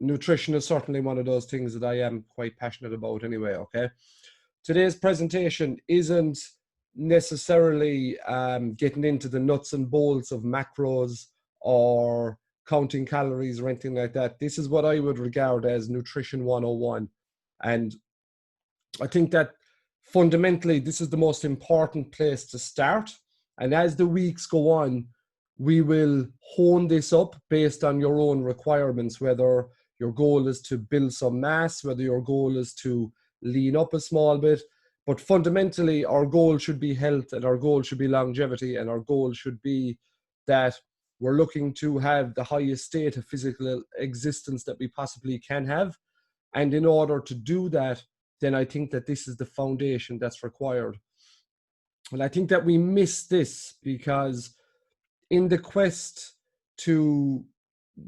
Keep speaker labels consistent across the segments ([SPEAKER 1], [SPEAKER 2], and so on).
[SPEAKER 1] nutrition is certainly one of those things that I am quite passionate about anyway, okay? Today's presentation isn't necessarily getting into the nuts and bolts of macros or counting calories or anything like that. This is what I would regard as nutrition 101. And I think that fundamentally, this is the most important place to start. And as the weeks go on, we will hone this up based on your own requirements, whether your goal is to build some mass, whether your goal is to lean up a small bit. But fundamentally, our goal should be health, and our goal should be longevity, and our goal should be that we're looking to have the highest state of physical existence that we possibly can have. And in order to do that, then I think that this is the foundation that's required. And I think that we miss this because in the quest to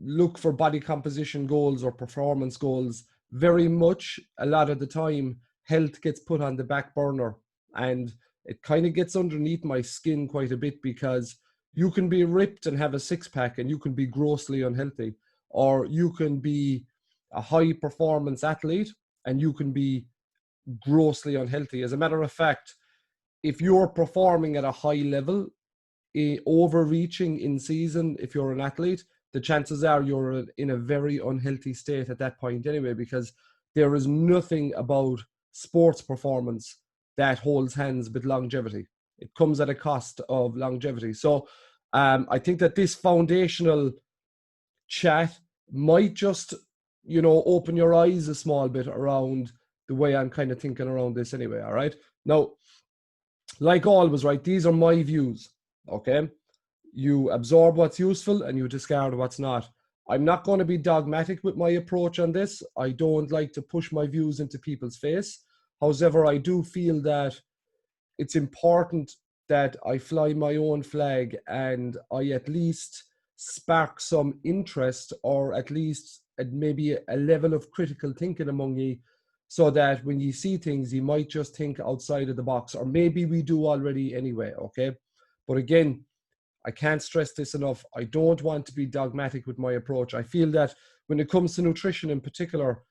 [SPEAKER 1] look for body composition goals or performance goals, very much a lot of the time, health gets put on the back burner, and it kind of gets underneath my skin quite a bit, because you can be ripped and have a six-pack and you can be grossly unhealthy, or you can be a high performance athlete and you can be grossly unhealthy. As a matter of fact, if you're performing at a high level, overreaching in season, if you're an athlete, the chances are you're in a very unhealthy state at that point anyway, because there is nothing about sports performance that holds hands with longevity. It comes at a cost of longevity. So I think that this foundational chat might just, open your eyes a small bit around the way I'm kind of thinking around this anyway, all right? Now, like always, right, these are my views, okay? You absorb what's useful and you discard what's not. I'm not going to be dogmatic with my approach on this. I don't like to push my views into people's face. However, I do feel that it's important that I fly my own flag and I at least spark some interest, or at least maybe a level of critical thinking among you, so that when you see things, you might just think outside of the box, or maybe we do already anyway, okay? But again, I can't stress this enough. I don't want to be dogmatic with my approach. I feel that when it comes to nutrition in particular,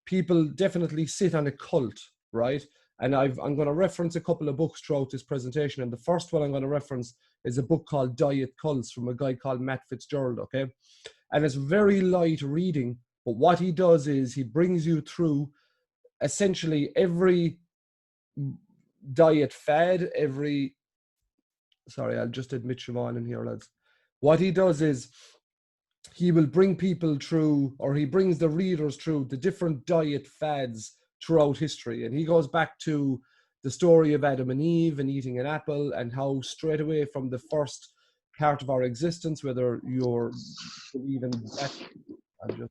[SPEAKER 1] people definitely sit on a cult, right? And I'm going to reference a couple of books throughout this presentation. And the first one I'm going to reference is a book called Diet Cults from a guy called Matt Fitzgerald, okay? And it's very light reading, but what he does is he brings you through essentially every diet fad, sorry, I'll just admit Siobhan in here, lads. What he does is he will bring people through, or he brings the readers through the different diet fads throughout history. And he goes back to the story of Adam and Eve and eating an apple, and how straight away from the first part of our existence, whether you're believing that, I'll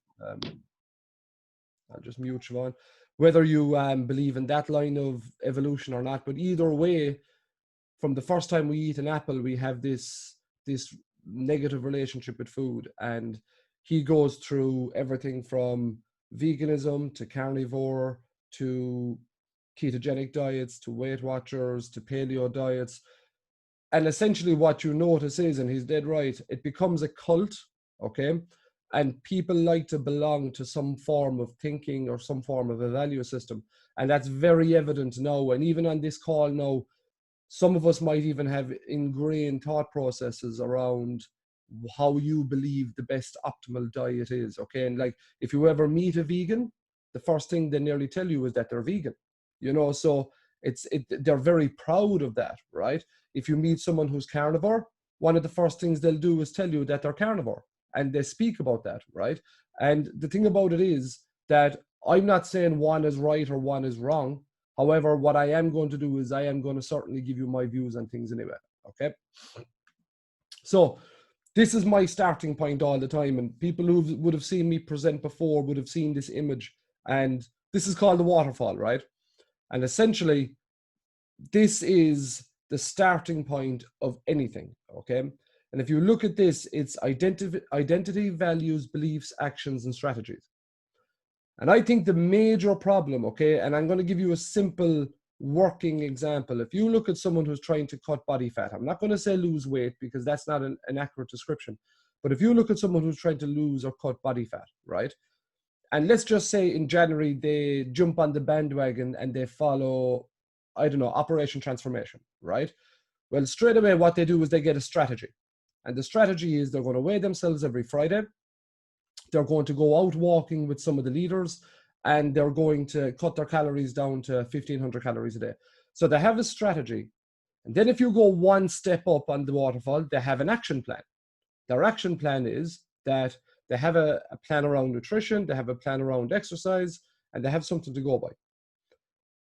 [SPEAKER 1] just mute Siobhan, whether you believe in that line of evolution or not, but either way, from the first time we eat an apple, we have this negative relationship with food. And he goes through everything from veganism to carnivore to ketogenic diets to Weight Watchers to paleo diets. And essentially what you notice is, and he's dead right, it becomes a cult, okay? And people like to belong to some form of thinking or some form of a value system. And that's very evident now. And even on this call now, some of us might even have ingrained thought processes around how you believe the best optimal diet is, okay? And like, if you ever meet a vegan, the first thing they nearly tell you is that they're vegan, so they're very proud of that, right? If you meet someone who's carnivore, one of the first things they'll do is tell you that they're carnivore, and they speak about that, right? And the thing about it is that I'm not saying one is right or one is wrong. However, what I am going to do is I am going to certainly give you my views on things anyway, okay? So this is my starting point all the time, and people who would have seen me present before would have seen this image, and this is called the waterfall, right? And essentially, this is the starting point of anything, okay? And if you look at this, it's identity, values, beliefs, actions, and strategies. And I think the major problem, okay, and I'm going to give you a simple working example. If you look at someone who's trying to cut body fat, I'm not going to say lose weight because that's not an accurate description. But if you look at someone who's trying to lose or cut body fat, right, And let's just say in January, they jump on the bandwagon and they follow, I don't know, Operation Transformation, right? Well, straight away, what they do is they get a strategy. And the strategy is they're going to weigh themselves every Friday. They're going to go out walking with some of the leaders, and they're going to cut their calories down to 1,500 calories a day. So they have a strategy. And then if you go one step up on the waterfall, they have an action plan. Their action plan is that they have a plan around nutrition, they have a plan around exercise, and they have something to go by.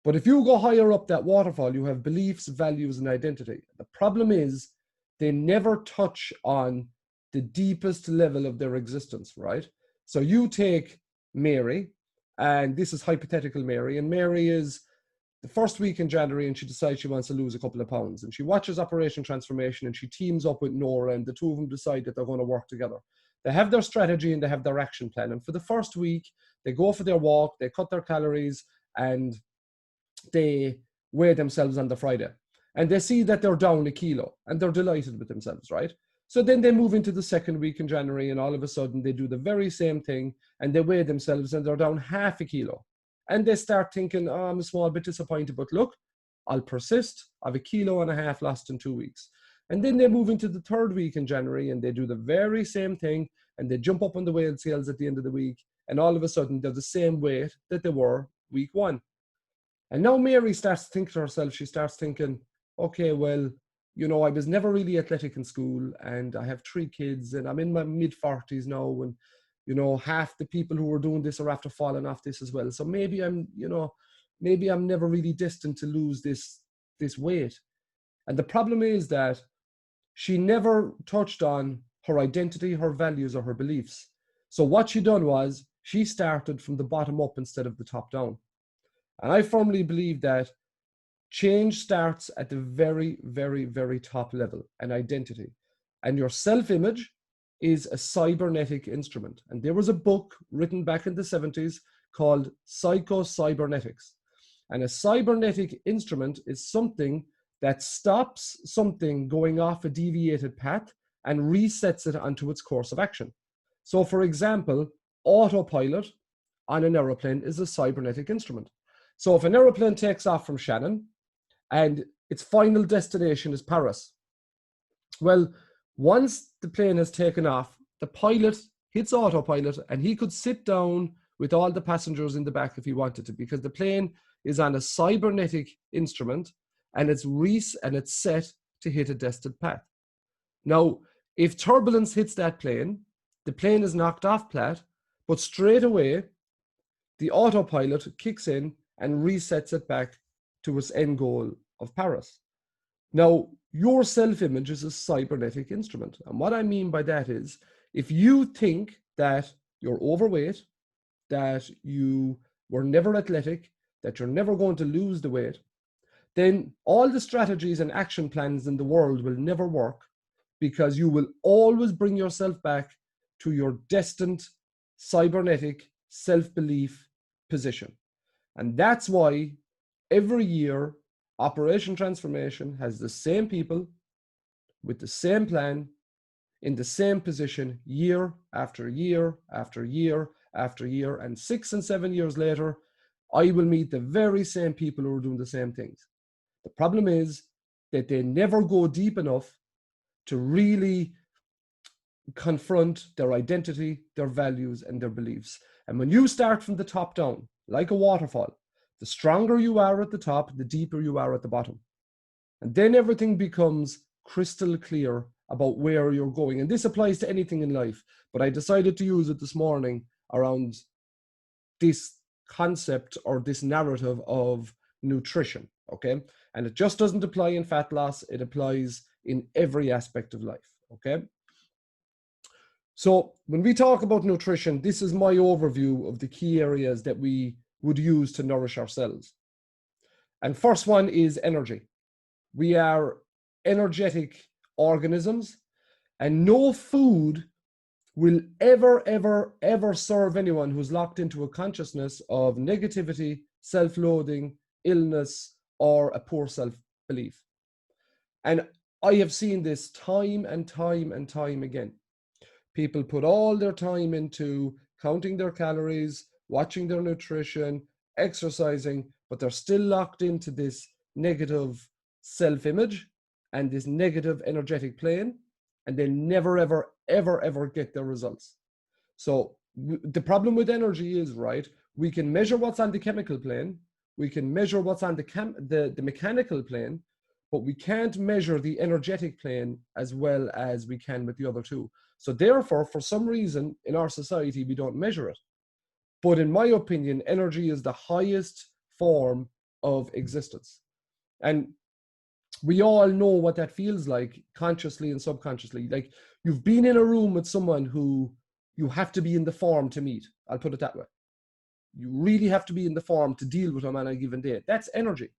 [SPEAKER 1] But if you go higher up that waterfall, you have beliefs, values, and identity. The problem is they never touch on the deepest level of their existence, right? So you take Mary, and this is hypothetical Mary, and Mary is the first week in January, and she decides she wants to lose a couple of pounds, and she watches Operation Transformation, and she teams up with Nora, and the two of them decide that they're going to work together. They have their strategy and they have their action plan. And for the first week, they go for their walk, they cut their calories, and they weigh themselves on the Friday. And they see that they're down a kilo, and they're delighted with themselves, right? So then they move into the second week in January, and all of a sudden they do the very same thing, and they weigh themselves, and they're down half a kilo. And they start thinking, oh, I'm a small bit disappointed, but look, I'll persist. I have 1.5 kilos lost in 2 weeks. And then they move into the third week in January, and they do the very same thing, and they jump up on the weight scales at the end of the week, and all of a sudden they're the same weight that they were week one. And now Mary starts to think to herself, she starts thinking, okay, well, you know, I was never really athletic in school, and I have 3 kids, and I'm in my mid-40s now, and, you know, half the people who are doing this are after falling off this as well. So maybe I'm, you know, maybe I'm never really destined to lose this weight. And the problem is that she never touched on her identity, her values, or her beliefs. So what she done was she started from the bottom up instead of the top down. And I firmly believe that change starts at the very, very, very top level, an identity. And your self-image is a cybernetic instrument. And there was a book written back in the 70s called Psycho-Cybernetics. And a cybernetic instrument is something that stops something going off a deviated path and resets it onto its course of action. So for example, autopilot on an aeroplane is a cybernetic instrument. So if an aeroplane takes off from Shannon and its final destination is Paris, well, once the plane has taken off, the pilot hits autopilot and he could sit down with all the passengers in the back if he wanted to, because the plane is on a cybernetic instrument and it's set to hit a destined path. Now, if turbulence hits that plane, the plane is knocked off path, but straight away, the autopilot kicks in and resets it back to its end goal of Paris. Now, your self-image is a cybernetic instrument. And what I mean by that is, if you think that you're overweight, that you were never athletic, that you're never going to lose the weight, then all the strategies and action plans in the world will never work, because you will always bring yourself back to your destined cybernetic self-belief position. And that's why every year Operation Transformation has the same people with the same plan in the same position year after year after year after year. And 6 and 7 years later, I will meet the very same people who are doing the same things. The problem is that they never go deep enough to really confront their identity, their values, and their beliefs. And when you start from the top down, like a waterfall, the stronger you are at the top, the deeper you are at the bottom. And then everything becomes crystal clear about where you're going. And this applies to anything in life, but I decided to use it this morning around this concept or this narrative of nutrition, okay? And it just doesn't apply in fat loss, it applies in every aspect of life, okay? So when we talk about nutrition, this is my overview of the key areas that we would use to nourish ourselves. And first one is energy. We are energetic organisms, and no food will ever serve anyone who's locked into a consciousness of negativity, self-loathing, illness, or a poor self-belief. And I have seen this time and time and time again. People put all their time into counting their calories, watching their nutrition, exercising, but they're still locked into this negative self-image and this negative energetic plane, and they never, ever, ever, ever get their results. So the problem with energy is, right, we can measure what's on the chemical plane, we can measure what's on the mechanical plane, but we can't measure the energetic plane as well as we can with the other two. So therefore, for some reason in our society, we don't measure it. But in my opinion, energy is the highest form of existence. And we all know what that feels like, consciously and subconsciously. Like, you've been in a room with someone who you have to be in the form to meet. I'll put it that way. You really have to be in the form to deal with them on a given day. That's energy.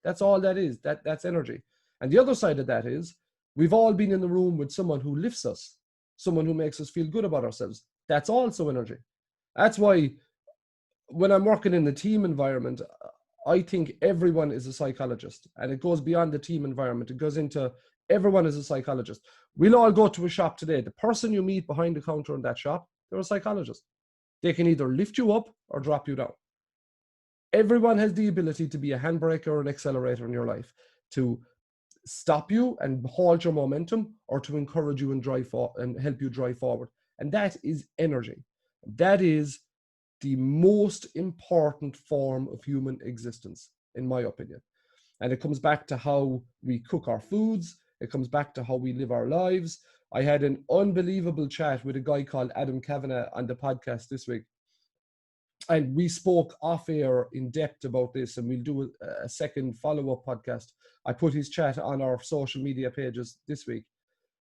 [SPEAKER 1] That's all that is. That's energy. And the other side of that is, we've all been in the room with someone who lifts us, someone who makes us feel good about ourselves. That's also energy. That's why when I'm working in the team environment, I think everyone is a psychologist, and it goes beyond the team environment. It goes into everyone is a psychologist. We'll all go to a shop today. The person you meet behind the counter in that shop, they're a psychologist. They can either lift you up or drop you down. Everyone has the ability to be a handbrake or an accelerator in your life, to stop you and halt your momentum, or to encourage you and help you drive forward. And that is energy. That is the most important form of human existence, in my opinion. And it comes back to how we cook our foods. It comes back to how we live our lives. I had an unbelievable chat with a guy called Adam Kavanagh on the podcast this week. And we spoke off air in depth about this, and we'll do a second follow-up podcast. I put his chat on our social media pages this week.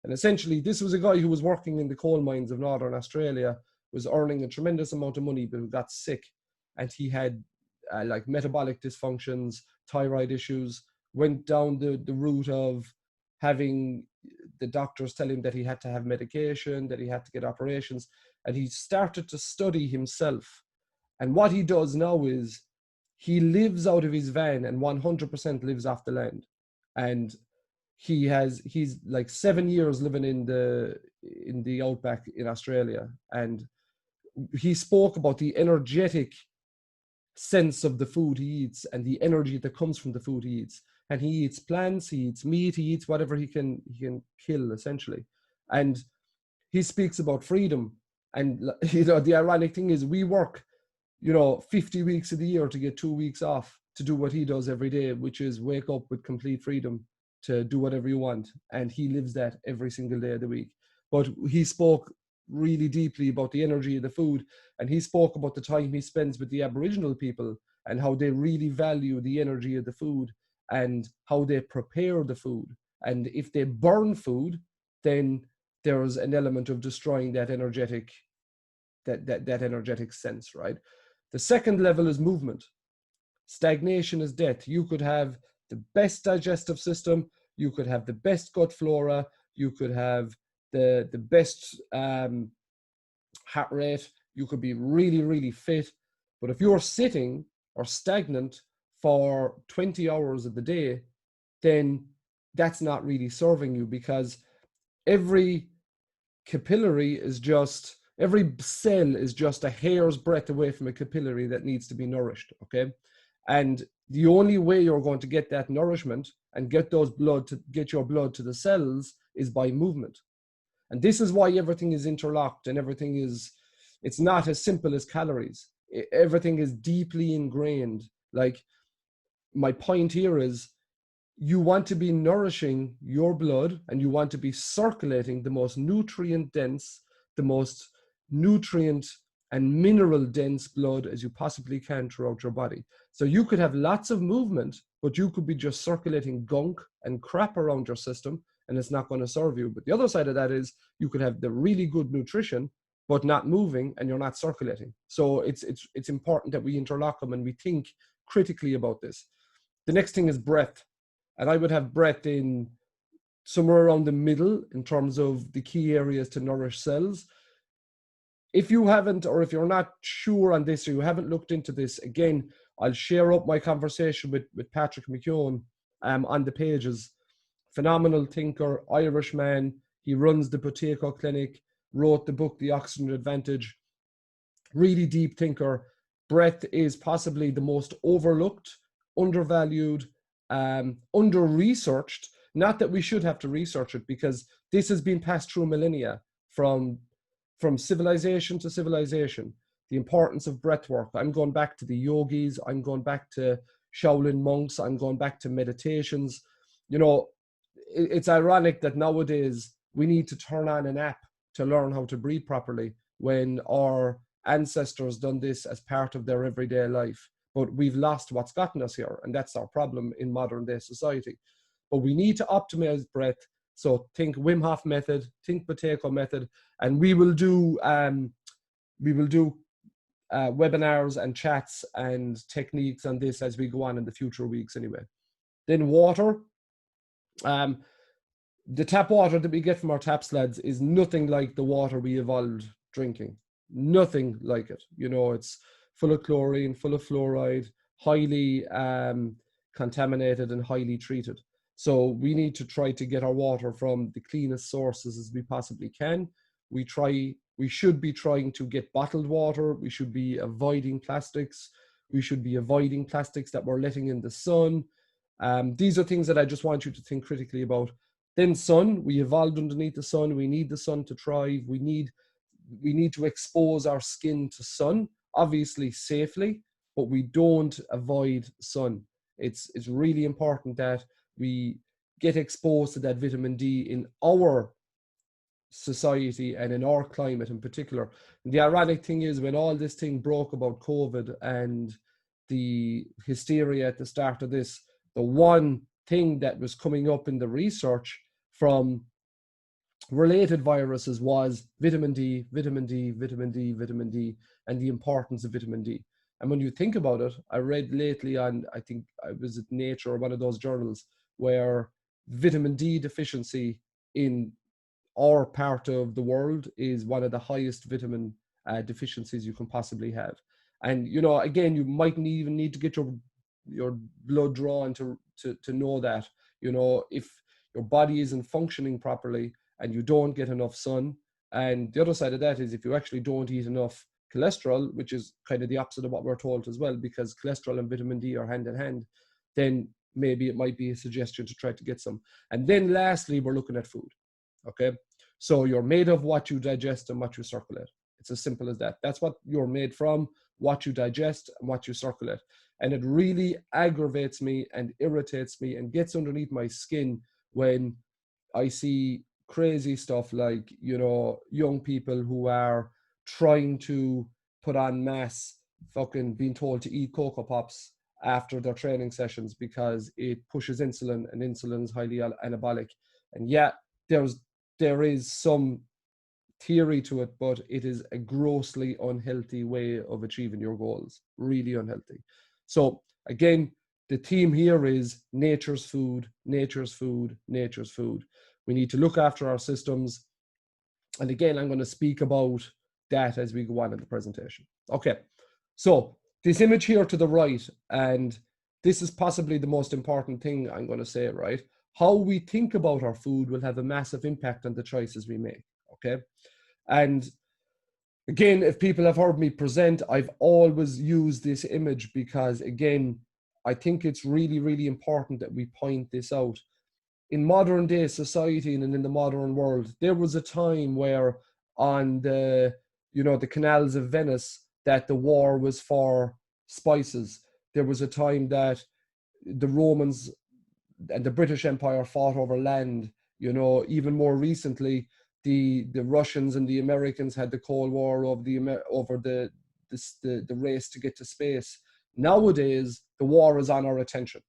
[SPEAKER 1] And essentially, this was a guy who was working in the coal mines of Northern Australia, was earning a tremendous amount of money, but who got sick. And he had like metabolic dysfunctions, thyroid issues, went down the route of having the doctors tell him that he had to have medication, that he had to get operations. And he started to study himself. And what he does now is he lives out of his van and 100% lives off the land. And he's like 7 years living in the outback in Australia. And he spoke about the energetic sense of the food he eats and the energy that comes from the food he eats. And he eats plants, he eats meat, he eats whatever he can kill, essentially. And he speaks about freedom. And the ironic thing is, we work 50 weeks of the year to get 2 weeks off to do what he does every day, which is wake up with complete freedom to do whatever you want. And he lives that every single day of the week. But he spoke really deeply about the energy of the food, and he spoke about the time he spends with the Aboriginal people and how they really value the energy of the food and how they prepare the food. And if they burn food, then there's an element of destroying that energetic sense, right? The second level is movement. Stagnation is death. You could have the best digestive system, you could have the best gut flora, you could have the best heart rate, you could be really, really fit. But if you're sitting or stagnant for 20 hours of the day, then that's not really serving you, because every capillary is just, every cell is just a hair's breadth away from a capillary that needs to be nourished, okay? And the only way you're going to get that nourishment and get your blood to the cells is by movement. And this is why everything is interlocked, and it's not as simple as calories. Everything is deeply ingrained. Like, my point here is, you want to be nourishing your blood, and you want to be circulating the most nutrient dense, the most nutrient and mineral dense blood as you possibly can throughout your body. So you could have lots of movement, but you could be just circulating gunk and crap around your system, and it's not going to serve you. But the other side of that is, you could have the really good nutrition, but not moving, and you're not circulating. So it's important that we interlock them and we think critically about this. The next thing is breath. And I would have breath in somewhere around the middle in terms of the key areas to nourish cells. If you haven't, or if you're not sure on this, or you haven't looked into this, again, I'll share up my conversation with Patrick McKeown on the pages. Phenomenal thinker, Irishman. He runs the Potato Clinic, wrote the book, The Oxygen Advantage. Really deep thinker. breath is possibly the most overlooked, undervalued, under-researched. Not that we should have to research it, because this has been passed through millennia from civilization to civilization. The importance of breath work. I'm going back to the yogis. I'm going back to Shaolin monks. I'm going back to meditations. You know, it's ironic that nowadays we need to turn on an app to learn how to breathe properly, when our ancestors done this as part of their everyday life. But we've lost what's gotten us here, and that's our problem in modern day society. But we need to optimize breath. So think Wim Hof method, think potato method, and we will do webinars and chats and techniques on this as we go on in the future weeks anyway. Then water. The tap water that we get from our taps, lads, is nothing like the water we evolved drinking. Nothing like it. You know, it's full of chlorine, full of fluoride, highly contaminated and highly treated. So we need to try to get our water from the cleanest sources as we possibly can. We should be trying to get bottled water. We should be avoiding plastics. We should be avoiding plastics that we're letting in the sun. These are things that I just want you to think critically about. Then sun, we evolved underneath the sun. We need the sun to thrive. We need to expose our skin to sun, obviously safely, but we don't avoid sun. It's really important that we get exposed to that vitamin D in our society and in our climate in particular. And the ironic thing is, when all this thing broke about COVID and the hysteria at the start of this, the one thing that was coming up in the research from related viruses was vitamin D, vitamin D, vitamin D, vitamin D, and the importance of vitamin D. And when you think about it, I read lately on, I think I was at Nature or one of those journals, where vitamin D deficiency in our part of the world is one of the highest vitamin deficiencies you can possibly have. And, you know, again, you mightn't even need to get your blood drawn to know that. You know, if your body isn't functioning properly and you don't get enough sun, and the other side of that is if you actually don't eat enough cholesterol, which is kind of the opposite of what we're told as well, because cholesterol and vitamin D are hand in hand, then maybe it might be a suggestion to try to get some. And then lastly, we're looking at food. Okay, so you're made of what you digest and what you circulate. It's as simple as that. That's what you're made from, what you digest and what you circulate. And it really aggravates me and irritates me and gets underneath my skin when I see crazy stuff like, you know, young people who are trying to put on mass, fucking being told to eat Cocoa Pops after their training sessions because it pushes insulin, and insulin is highly anabolic. And yeah, there is some theory to it, but it is a grossly unhealthy way of achieving your goals. Really unhealthy. So again, the theme here is nature's food, nature's food, nature's food. We need to look after our systems. And again, I'm going to speak about that as we go on in the presentation. Okay, so this image here to the right, and this is possibly the most important thing I'm going to say, right? How we think about our food will have a massive impact on the choices we make, okay? And again, if people have heard me present, I've always used this image because, again, I think it's really, really important that we point this out. In modern day society and in the modern world, there was a time where on the, you know, the canals of Venice, that the war was for spices. There was a time that the Romans and the British Empire fought over land. You know, even more recently, the Russians and the Americans had the Cold War over the race to get to space. Nowadays, the war is on our attention,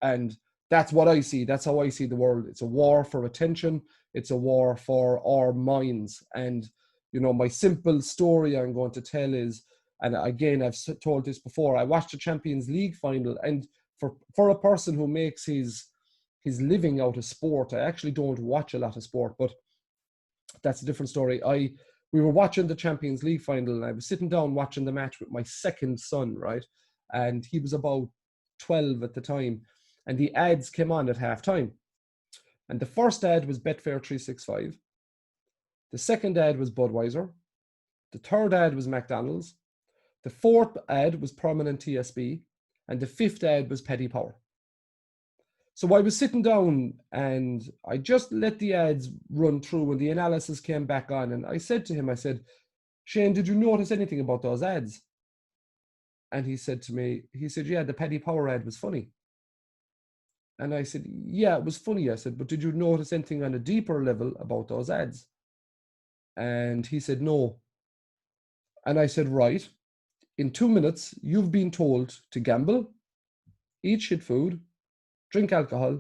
[SPEAKER 1] and that's what I see. That's how I see the world. It's a war for attention. It's a war for our minds. And, you know, my simple story I'm going to tell is, and again, I've told this before, I watched the Champions League final, and for a person who makes his living out of sport, I actually don't watch a lot of sport, but that's a different story. We were watching the Champions League final, and I was sitting down watching the match with my second son, right? And he was about 12 at the time. And the ads came on at halftime. And the first ad was Betfair 365. The second ad was Budweiser. The third ad was McDonald's. The fourth ad was permanent TSB, and the fifth ad was petty power. So I was sitting down and I just let the ads run through and the analysis came back on. And I said to him, I said, Shane, did you notice anything about those ads? And he said to me, he said, yeah, the petty power ad was funny. And I said, yeah, it was funny. I said, but did you notice anything on a deeper level about those ads? And he said, no. And I said, right, in 2 minutes, you've been told to gamble, eat shit food, drink alcohol.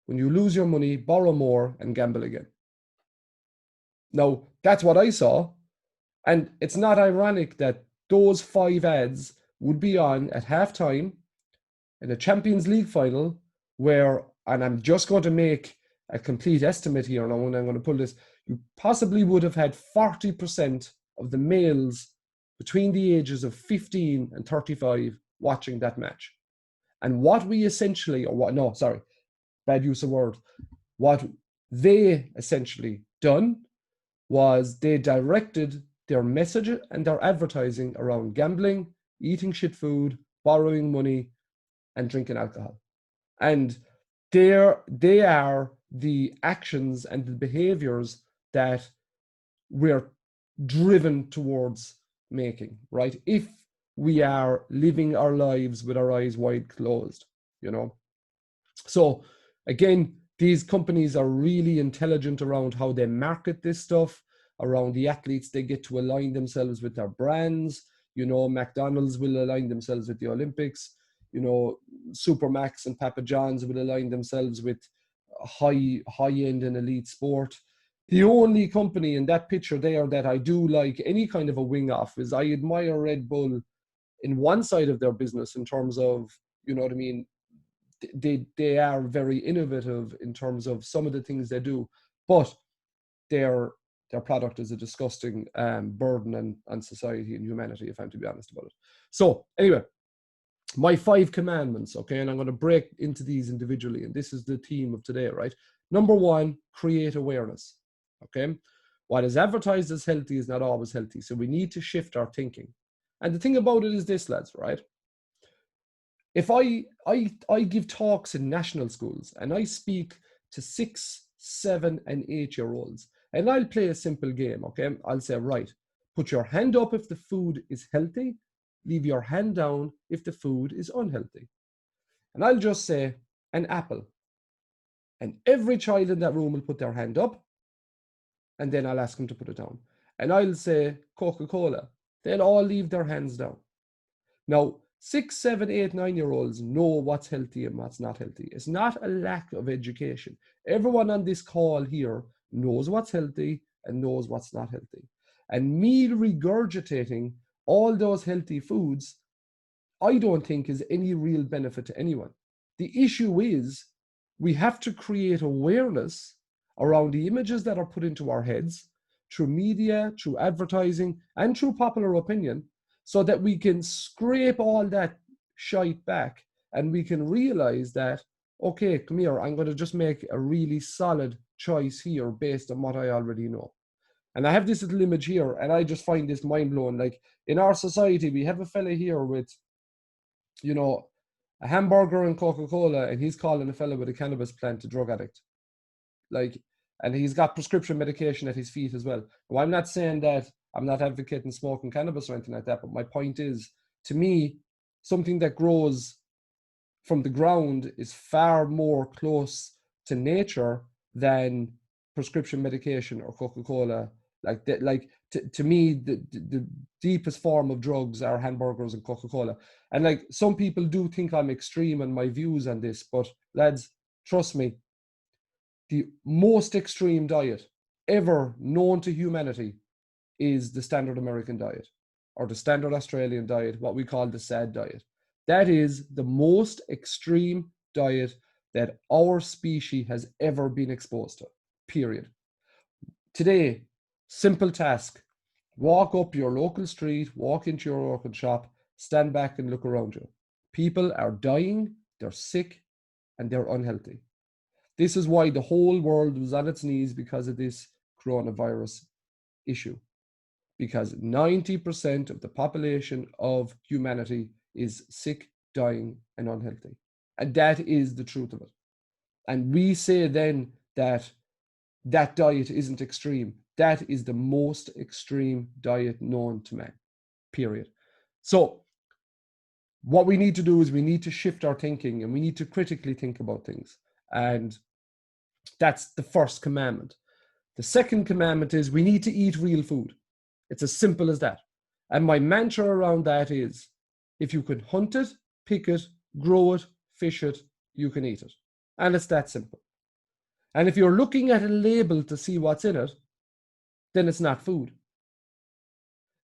[SPEAKER 1] When you lose your money, borrow more and gamble again. Now, that's what I saw. And it's not ironic that those 5 ads would be on at halftime in a Champions League final where, and I'm just going to make a complete estimate here, and I'm going to pull this, you possibly would have had 40% of the males between the ages of 15 and 35 watching that match. And what we essentially, or what, no, sorry, bad use of word, what they essentially done was they directed their message and their advertising around gambling, eating shit food, borrowing money, and drinking alcohol. And they are the actions and the behaviors that we're driven towards making, right? If we are living our lives with our eyes wide closed, you know. So again, these companies are really intelligent around how they market this stuff, around the athletes. They get to align themselves with their brands. You know, McDonald's will align themselves with the Olympics. You know, Supermax and Papa John's will align themselves with high-end and elite sport. The only company in that picture there that I do like any kind of a wing off is I admire Red Bull in one side of their business in terms of, you know what I mean, they are very innovative in terms of some of the things they do, but their product is a disgusting burden on society and humanity, if I'm to be honest about it. So anyway, my 5 commandments, okay, and I'm going to break into these individually, and this is the theme of today, right? Number 1, create awareness, okay? What is advertised as healthy is not always healthy, so we need to shift our thinking. And the thing about it is this, lads, right? If I give talks in national schools and I speak to 6, 7, and 8-year-olds, and I'll play a simple game, okay? I'll say, right, put your hand up if the food is healthy, leave your hand down if the food is unhealthy. And I'll just say, an apple. And every child in that room will put their hand up, and then I'll ask them to put it down. And I'll say, Coca-Cola. They'll all leave their hands down. Now, 6, 7, 8, 9-year-olds know what's healthy and what's not healthy. It's not a lack of education. Everyone on this call here knows what's healthy and knows what's not healthy. And me regurgitating all those healthy foods, I don't think is any real benefit to anyone. The issue is we have to create awareness around the images that are put into our heads through media, through advertising, and through popular opinion, so that we can scrape all that shite back and we can realize that, okay, come here, I'm going to just make a really solid choice here based on what I already know. And I have this little image here, and I just find this mind-blowing. Like, in our society, we have a fella here with, you know, a hamburger and Coca-Cola, and he's calling a fella with a cannabis plant a drug addict. Like, and he's got prescription medication at his feet as well. Well, I'm not saying that I'm not advocating smoking cannabis or anything like that, but my point is, to me, something that grows from the ground is far more close to nature than prescription medication or Coca-Cola. Like that, like to me, the deepest form of drugs are hamburgers and Coca-Cola. And like, some people do think I'm extreme in my views on this, but lads, trust me, the most extreme diet ever known to humanity is the standard American diet, or the standard Australian diet, what we call the SAD diet. That is the most extreme diet that our species has ever been exposed to, period. Today, simple task: walk up your local street, walk into your local shop, stand back and look around you. People are dying, they're sick, and they're unhealthy. This is why the whole world was on its knees because of this coronavirus issue. because 90% of the population of humanity is sick, dying, and unhealthy. And that is the truth of it. And we say then that that diet isn't extreme. That is the most extreme diet known to man, period. So what we need to do is we need to shift our thinking, and we need to critically think about things. And that's the first commandment. The second commandment is we need to eat real food. It's as simple as that. And my mantra around that is, if you can hunt it, pick it, grow it, fish it, you can eat it. And it's that simple. And if you're looking at a label to see what's in it, then it's not food.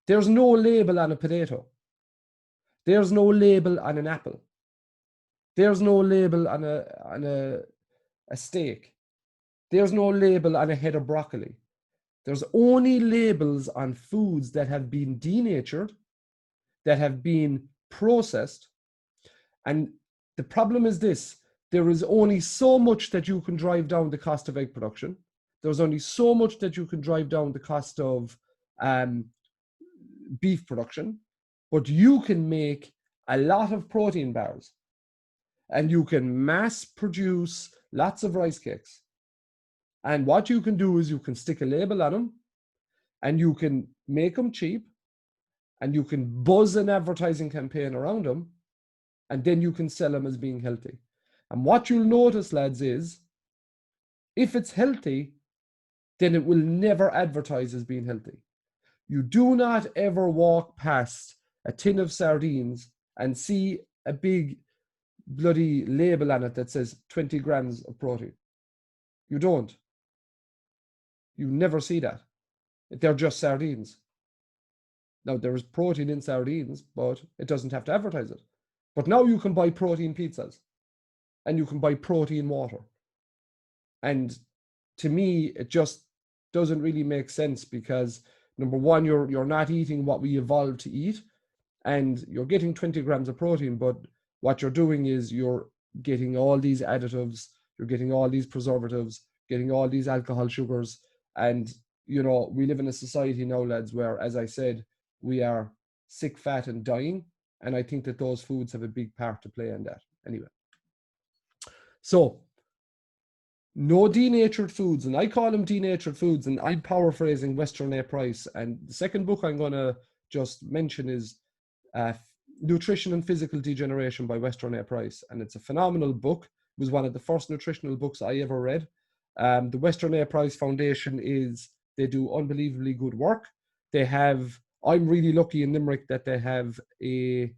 [SPEAKER 1] There's no label on a potato. There's no label on an apple. There's no label on a steak. There's no label on a head of broccoli. There's only labels on foods that have been denatured, that have been processed. And the problem is this: there is only so much that you can drive down the cost of egg production. There's only so much that you can drive down the cost of beef production, but you can make a lot of protein bars, and you can mass produce lots of rice cakes. And what you can do is you can stick a label on them, and you can make them cheap, and you can buzz an advertising campaign around them, and then you can sell them as being healthy. And what you'll notice, lads, is if it's healthy, then it will never advertise as being healthy. You do not ever walk past a tin of sardines and see a big bloody label on it that says 20 grams of protein. You don't. You never see that. They're just sardines. Now, there is protein in sardines, but it doesn't have to advertise it. But now you can buy protein pizzas, and you can buy protein water. And to me, it just doesn't really make sense, because number one, you're not eating what we evolved to eat, and you're getting 20 grams of protein, but what you're doing is you're getting all these additives, you're getting all these preservatives, getting all these alcohol sugars. And, you know, we live in a society now, lads, where, as I said, we are sick, fat, and dying. And I think that those foods have a big part to play in that. Anyway. So, no denatured foods, and I call them denatured foods, and I'm paraphrasing Western A. Price. And the second book I'm going to just mention is Nutrition and Physical Degeneration by Western A. Price. And it's a phenomenal book. It was one of the first nutritional books I ever read. The Western A. Price Foundation they do unbelievably good work. They have, I'm really lucky in Limerick that they have an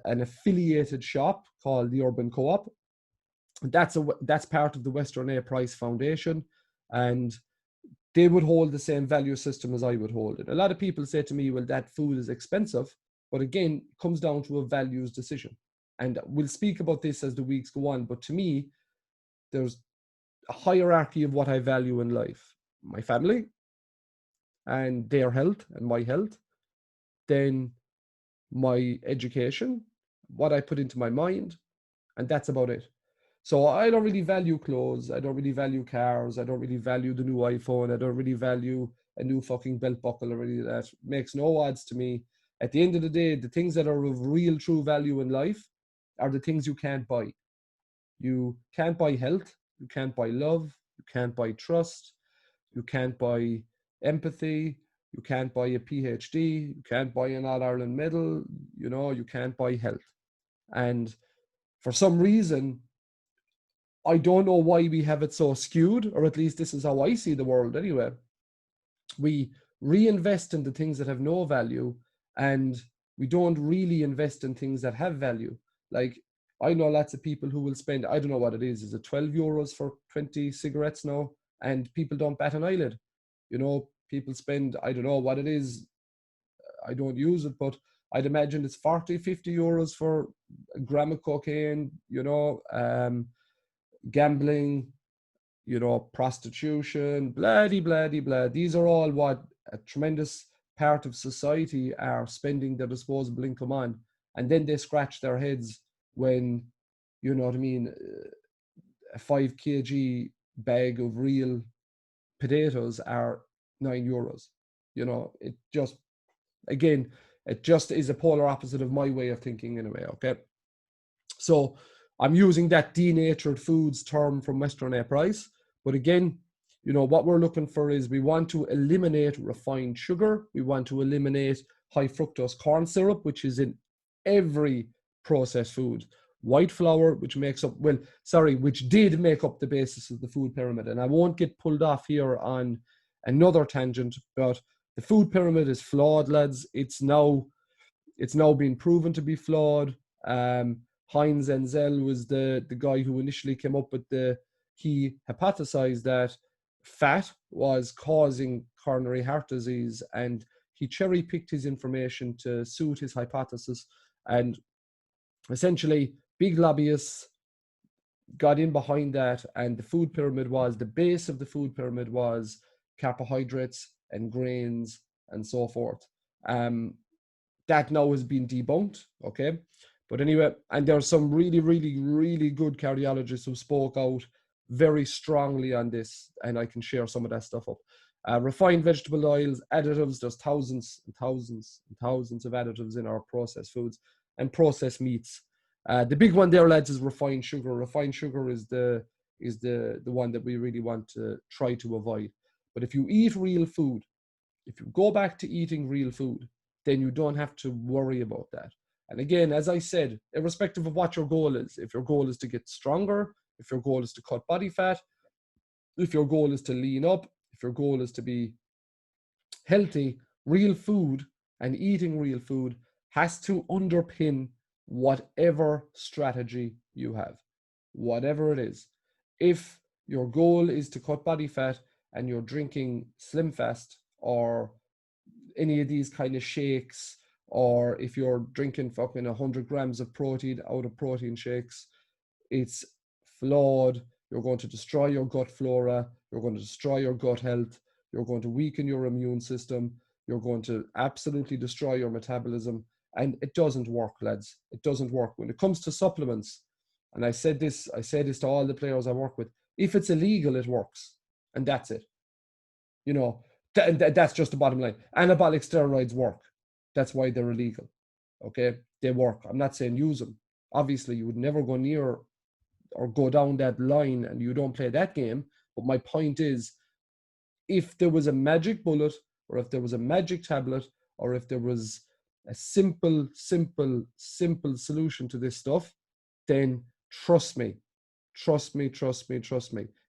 [SPEAKER 1] affiliated shop called the Urban Co-op. That's part of the Western A. Price Foundation, and they would hold the same value system as I would hold it. A lot of people say to me, well, that food is expensive, but again, it comes down to a values decision. And we'll speak about this as the weeks go on, but to me, there's a hierarchy of what I value in life: my family and their health and my health, then my education, what I put into my mind, and that's about it. So I don't really value clothes, I don't really value cars, I don't really value the new iPhone, I don't really value a new fucking belt buckle or any of that. It makes no odds to me. At the end of the day, the things that are of real true value in life are the things you can't buy. You can't buy health, you can't buy love, you can't buy trust, you can't buy empathy, you can't buy a PhD, you can't buy an All-Ireland medal, you know, you can't buy health. And for some reason, I don't know why we have it so skewed, or at least this is how I see the world anyway. We reinvest in the things that have no value, and we don't really invest in things that have value. Like, I know lots of people who will spend, I don't know what it is it 12 euros for 20 cigarettes now? And people don't bat an eyelid. You know, people spend, I don't know what it is, I don't use it, but I'd imagine it's 40, 50 euros for a gram of cocaine, you know, gambling, you know, prostitution, blah, blah, blah. These are all what a tremendous part of society are spending their disposable income on. And then they scratch their heads when, you know what I mean, a 5 kg bag of real potatoes are 9 euros. You know, it just, again, it just is a polar opposite of my way of thinking anyway, okay? So I'm using that denatured foods term from Western A Price. But again, you know, what we're looking for is we want to eliminate refined sugar. We want to eliminate high fructose corn syrup, which is in every processed food. White flour, which makes up, which did make up the basis of the food pyramid. And I won't get pulled off here on another tangent, but the food pyramid is flawed, lads. It's now been proven to be flawed. Heinz Enzel was the guy who initially came up with he hypothesized that fat was causing coronary heart disease, and he cherry picked his information to suit his hypothesis. And essentially, big lobbyists got in behind that, and the base of the food pyramid was carbohydrates and grains and so forth. That now has been debunked, okay? But anyway, and there's some really, really, really good cardiologists who spoke out very strongly on this, and I can share some of that stuff up. Refined vegetable oils, additives, there's thousands and thousands and thousands of additives in our processed foods, and processed meats. The big one there, lads, is refined sugar. Refined sugar is the one that we really want to try to avoid. But if you eat real food, if you go back to eating real food, then you don't have to worry about that. And again, as I said, irrespective of what your goal is, if your goal is to get stronger, if your goal is to cut body fat, if your goal is to lean up, if your goal is to be healthy, real food and eating real food has to underpin whatever strategy you have, whatever it is. If your goal is to cut body fat and you're drinking Slim Fast or any of these kind of shakes, or if you're drinking fucking 100 grams of protein out of protein shakes, it's flawed. You're going to destroy your gut flora. You're going to destroy your gut health. You're going to weaken your immune system. You're going to absolutely destroy your metabolism. And it doesn't work, lads. It doesn't work. When it comes to supplements, and I say this to all the players I work with, if it's illegal, it works. And that's it. You know, that's just the bottom line. Anabolic steroids work. That's why they're illegal. Okay? They work. I'm not saying use them. Obviously, you would never go near or go down that line, and you don't play that game. But my point is, if there was a magic bullet, or if there was a magic tablet, or if there was a simple solution to this stuff, then trust me,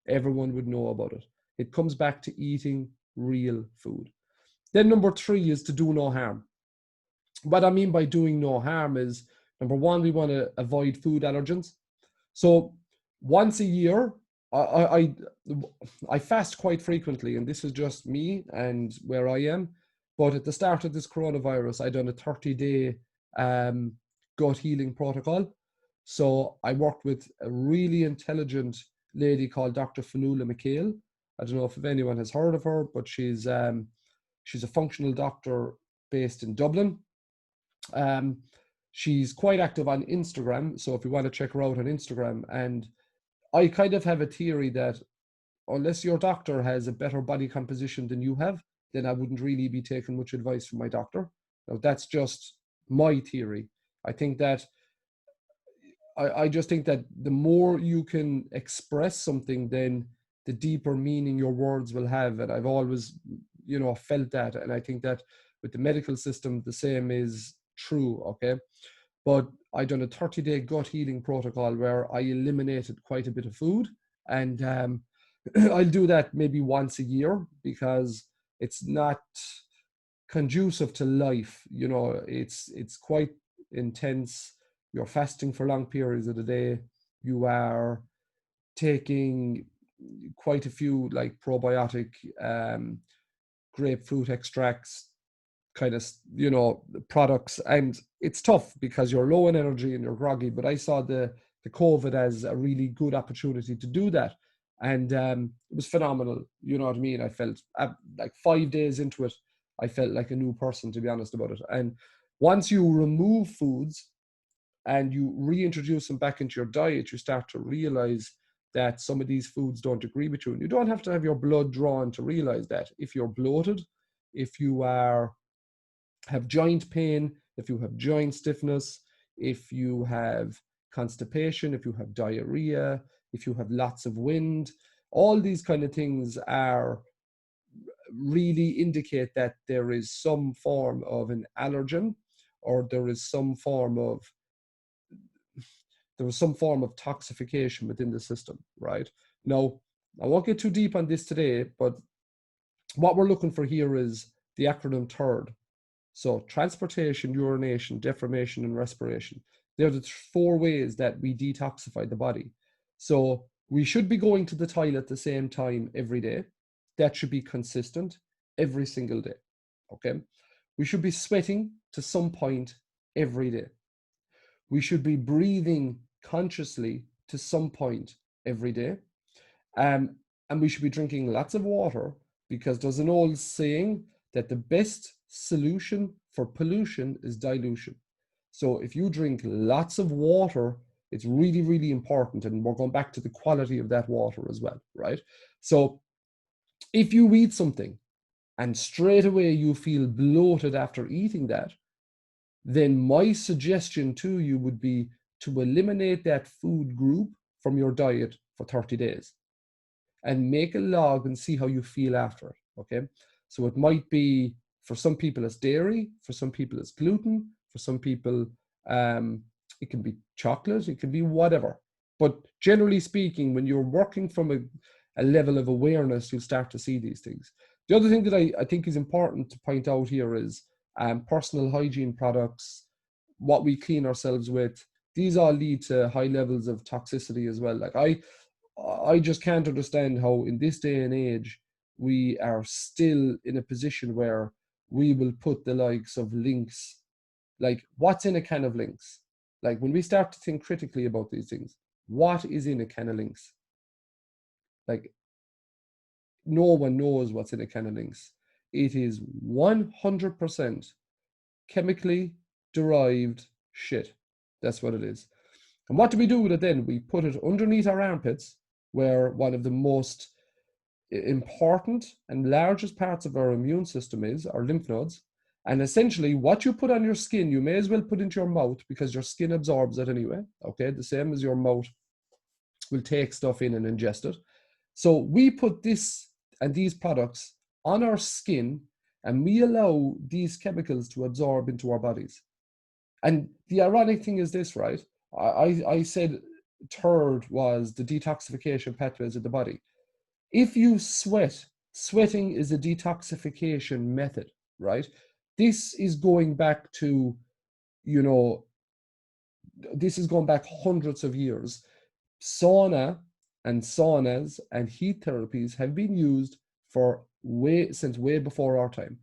[SPEAKER 1] everyone would know about it. It comes back to eating real food. Then number 3 is to do no harm. What I mean by doing no harm is, number 1, we want to avoid food allergens. So once a year, I fast quite frequently, and this is just me and where I am. But at the start of this coronavirus, I done a 30-day gut healing protocol. So I worked with a really intelligent lady called Dr. Fionnuala McHale. I don't know if anyone has heard of her, but she's a functional doctor based in Dublin. She's quite active on Instagram, so if you want to check her out on Instagram. And I kind of have a theory that unless your doctor has a better body composition than you have, then I wouldn't really be taking much advice from my doctor. Now, that's just my theory. I think that I just think that the more you can express something, then the deeper meaning your words will have. And I've always, felt that. And I think that with the medical system, the same is true, okay? But I done a 30-day gut healing protocol where I eliminated quite a bit of food. And I'll do that maybe once a year, because it's not conducive to life. It's quite intense. You're fasting for long periods of the day. You are taking quite a few like probiotic, grapefruit extracts, kind of, products. And it's tough because you're low in energy and you're groggy. But I saw the COVID as a really good opportunity to do that. And it was phenomenal. You know what I mean? I felt like 5 days into it, I felt like a new person, to be honest about it. And once you remove foods and you reintroduce them back into your diet, you start to realize that some of these foods don't agree with you. And you don't have to have your blood drawn to realize that. If you're bloated, if you have joint pain, if you have joint stiffness, if you have constipation, if you have diarrhea, if you have lots of wind, all these kind of things are really indicate that there is some form of an allergen, or there is some form of toxification within the system, right? Now, I won't get too deep on this today, but what we're looking for here is the acronym THIRD. So transportation, urination, deformation, and respiration. They're the 4 ways that we detoxify the body. So we should be going to the toilet at the same time every day. That should be consistent every single day, okay? We should be sweating to some point every day. We should be breathing consciously to some point every day. And we should be drinking lots of water, because there's an old saying that the best solution for pollution is dilution. So if you drink lots of water, it's really, really important. And we're going back to the quality of that water as well, right? So if you eat something and straight away you feel bloated after eating that, then my suggestion to you would be to eliminate that food group from your diet for 30 days and make a log and see how you feel after it, okay? So it might be, for some people it's dairy, for some people it's gluten, for some people it can be chocolate, it can be whatever. But generally speaking, when you're working from a level of awareness, you'll start to see these things. The other thing that I think is important to point out here is personal hygiene products, what we clean ourselves with. These all lead to high levels of toxicity as well. Like I just can't understand how in this day and age we are still in a position where we will put the likes of Lynx, like what's in a can of Lynx? Like when we start to think critically about these things, what is in a can of Lynx? Like no one knows what's in a can of Lynx. It is 100% chemically derived shit. That's what it is. And what do we do with it then? We put it underneath our armpits, where one of the most important and largest parts of our immune system is our lymph nodes. And essentially what you put on your skin, you may as well put into your mouth, because your skin absorbs it anyway, okay? The same as your mouth will take stuff in and ingest it. So we put this and these products on our skin, and we allow these chemicals to absorb into our bodies. And the ironic thing is this, right? I said third was the detoxification pathways of the body. If you sweat, sweating is a detoxification method, right? This is going back to, this is going back hundreds of years. Sauna and saunas and heat therapies have been used since way before our time.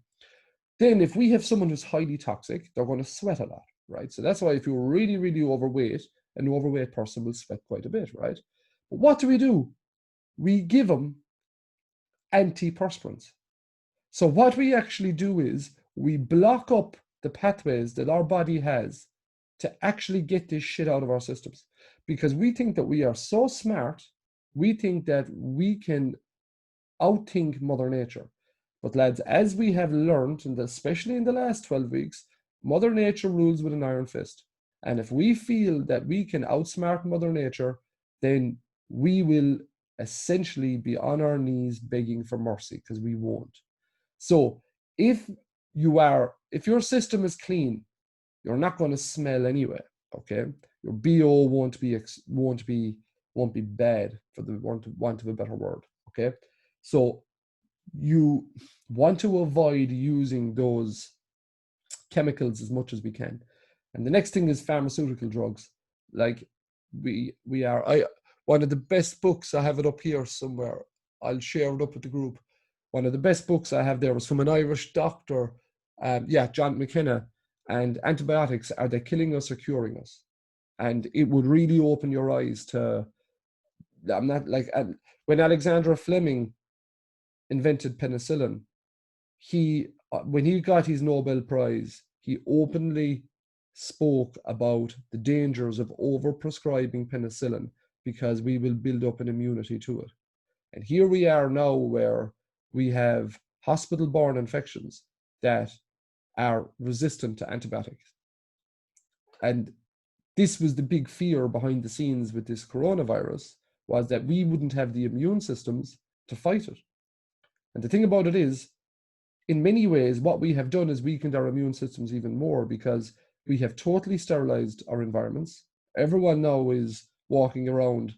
[SPEAKER 1] Then if we have someone who's highly toxic, they're going to sweat a lot, right? So that's why if you're really, really overweight, an overweight person will sweat quite a bit, right? But what do? We give them antiperspirants. So what we actually do is we block up the pathways that our body has to actually get this shit out of our systems, because we think that we are so smart. We think that we can outthink Mother Nature. But lads, as we have learned, and especially in the last 12 weeks, Mother Nature rules with an iron fist. And if we feel that we can outsmart Mother Nature, then we will essentially be on our knees begging for mercy, because we won't. So if your system is clean, you're not going to smell anyway, okay? Your BO won't be bad, for the want of a better word, okay? So you want to avoid using those chemicals as much as we can. And the next thing is pharmaceutical drugs. Like one of the best books, I have it up here somewhere, I'll share it up with the group. One of the best books I have there was from an Irish doctor, John McKenna, and Antibiotics, Are They Killing Us or Curing Us? And it would really open your eyes to, when Alexander Fleming invented penicillin, when he got his Nobel Prize, he openly spoke about the dangers of overprescribing penicillin, because we will build up an immunity to it. And here we are now, where we have hospital-borne infections that are resistant to antibiotics. And this was the big fear behind the scenes with this coronavirus, was that we wouldn't have the immune systems to fight it. And the thing about it is, in many ways, what we have done is weakened our immune systems even more, because we have totally sterilized our environments. Everyone now is walking around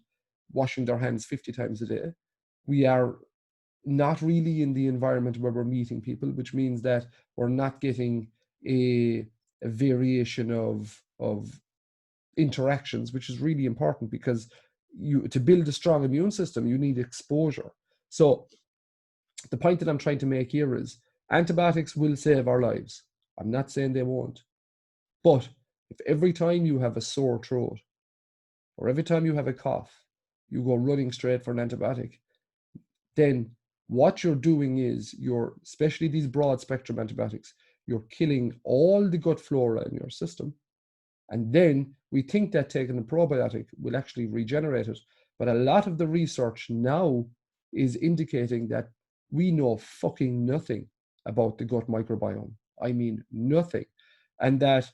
[SPEAKER 1] washing their hands 50 times a day. We are not really in the environment where we're meeting people, which means that we're not getting a variation of interactions, which is really important, because to build a strong immune system, you need exposure. So the point that I'm trying to make here is antibiotics will save our lives. I'm not saying they won't. But if every time you have a sore throat or every time you have a cough, you go running straight for an antibiotic, then what you're doing is especially these broad spectrum antibiotics, you're killing all the gut flora in your system. And then we think that taking a probiotic will actually regenerate it. But a lot of the research now is indicating that we know fucking nothing about the gut microbiome. I mean, nothing. And that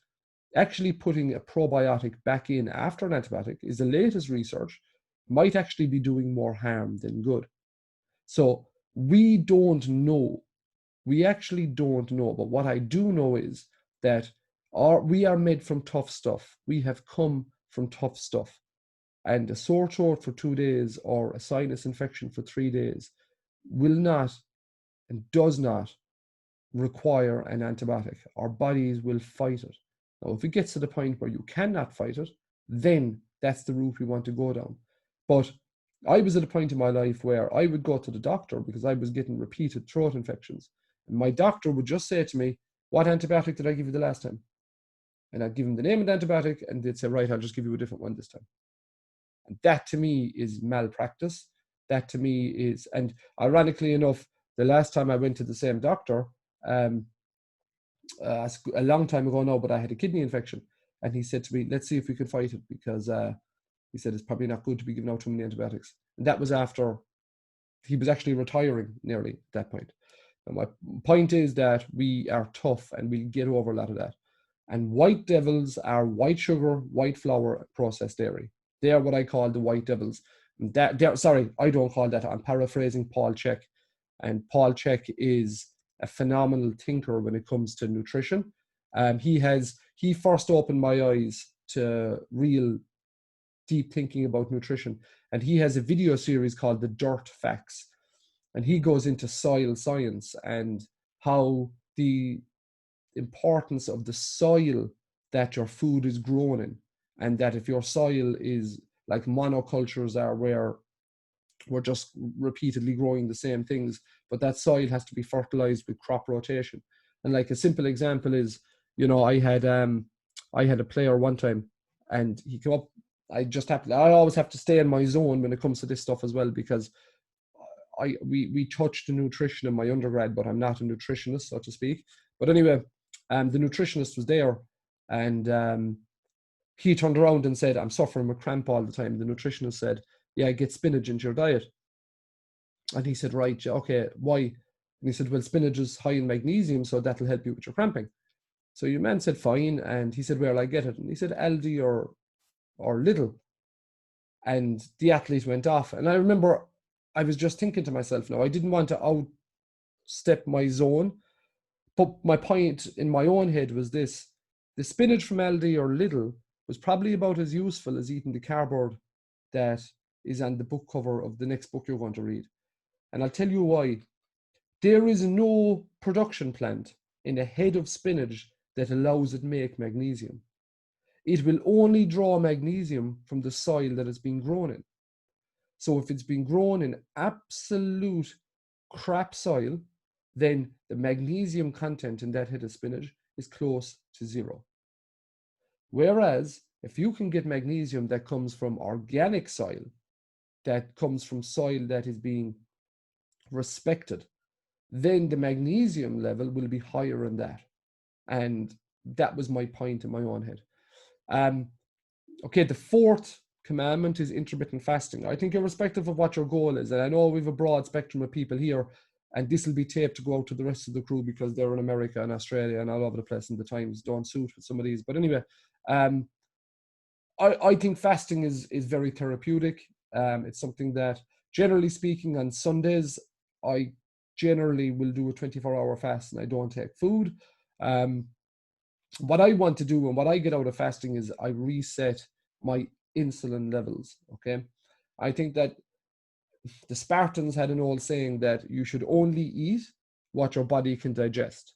[SPEAKER 1] actually putting a probiotic back in after an antibiotic, is the latest research, might actually be doing more harm than good. So we don't know. We actually don't know. But what I do know is that we are made from tough stuff. We have come from tough stuff. And a sore throat for 2 days or a sinus infection for 3 days will not and does not require an antibiotic. Our bodies will fight it. Now, if it gets to the point where you cannot fight it, then that's the route we want to go down. But I was at a point in my life where I would go to the doctor because I was getting repeated throat infections. And my doctor would just say to me, "What antibiotic did I give you the last time?" And I'd give him the name of the antibiotic, and they'd say, "Right, I'll just give you a different one this time." And that to me is malpractice. That to me is, and ironically enough, the last time I went to the same doctor, a long time ago now, but I had a kidney infection. And he said to me, "Let's see if we can fight it," because he said it's probably not good to be giving out too many antibiotics. And that was after he was actually retiring nearly at that point. And my point is that we are tough and we'll get over a lot of that. And white devils are white sugar, white flour, processed dairy. They are what I call the white devils. Sorry, I don't call that. I'm paraphrasing Paul Chek. And Paul Chek is a phenomenal thinker when it comes to nutrition. He first opened my eyes to real deep thinking about nutrition. And he has a video series called The Dirt Facts. And he goes into soil science and how the importance of the soil that your food is grown in. And that if your soil is like monocultures are, where we're just repeatedly growing the same things, but that soil has to be fertilized with crop rotation. And like a simple example is, I had a player one time, and he came up. I always have to stay in my zone when it comes to this stuff as well, because we touched the nutrition in my undergrad, but I'm not a nutritionist, so to speak. But anyway, the nutritionist was there, and he turned around and said, "I'm suffering with cramp all the time." The nutritionist said, "Yeah, get spinach into your diet." And he said, "Right, okay, why?" And he said, "Well, spinach is high in magnesium, so that'll help you with your cramping." So your man said, "Fine." And he said, "Where'll I get it?" And he said, "Aldi or Lidl." And the athlete went off. And I remember I was just thinking to myself, now, I didn't want to outstep my zone, but my point in my own head was this: the spinach from Aldi or Lidl was probably about as useful as eating the cardboard that is on the book cover of the next book you're going to read. And I'll tell you why. There is no production plant in a head of spinach that allows it make magnesium. It will only draw magnesium from the soil that it's been grown in. So if it's been grown in absolute crap soil, then the magnesium content in that head of spinach is close to zero. Whereas if you can get magnesium that comes from organic soil, that comes from soil that is being respected, then the magnesium level will be higher than that. And that was my point in my own head. Okay, the fourth commandment is intermittent fasting. I think irrespective of what your goal is, and I know we have a broad spectrum of people here, And this will be taped to go out to the rest of the crew because they're in America and Australia and all over the place, and the times don't suit with some of these. But anyway, I think fasting is very therapeutic. It's something that, generally speaking, on Sundays, I generally will do a 24-hour fast and I don't take food. What I want to do and what I get out of fasting is I reset my insulin levels, okay? I think that the Spartans had an old saying that you should only eat what your body can digest.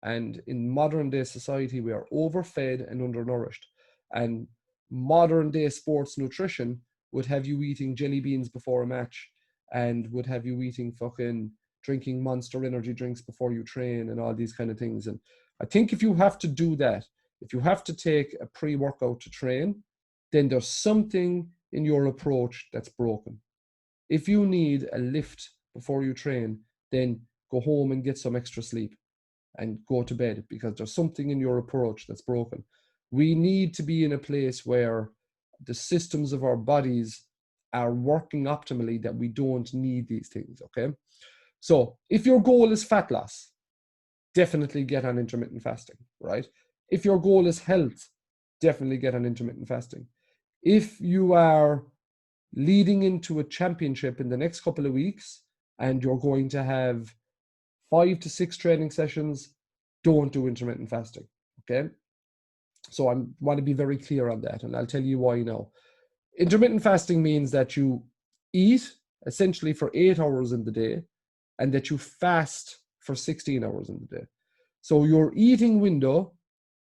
[SPEAKER 1] And in modern day society, we are overfed and undernourished. And modern day sports nutrition would have you eating jelly beans before a match and would have you eating drinking Monster energy drinks before you train and all these kind of things. And I think if you have to do that, if you have to take a pre-workout to train, then there's something in your approach that's broken. If you need a lift before you train, then go home and get some extra sleep and go to bed, because there's something in your approach that's broken. We need to be in a place where the systems of our bodies are working optimally, that we don't need these things, okay? So if your goal is fat loss, definitely get on intermittent fasting, right? If your goal is health, definitely get on intermittent fasting. If you are leading into a championship in the next couple of weeks and you're going to have 5 to 6 training sessions, don't do intermittent fasting, okay? So I want to be very clear on that, and I'll tell you why now. Intermittent fasting means that you eat essentially for 8 hours in the day and that you fast for 16 hours in the day. So your eating window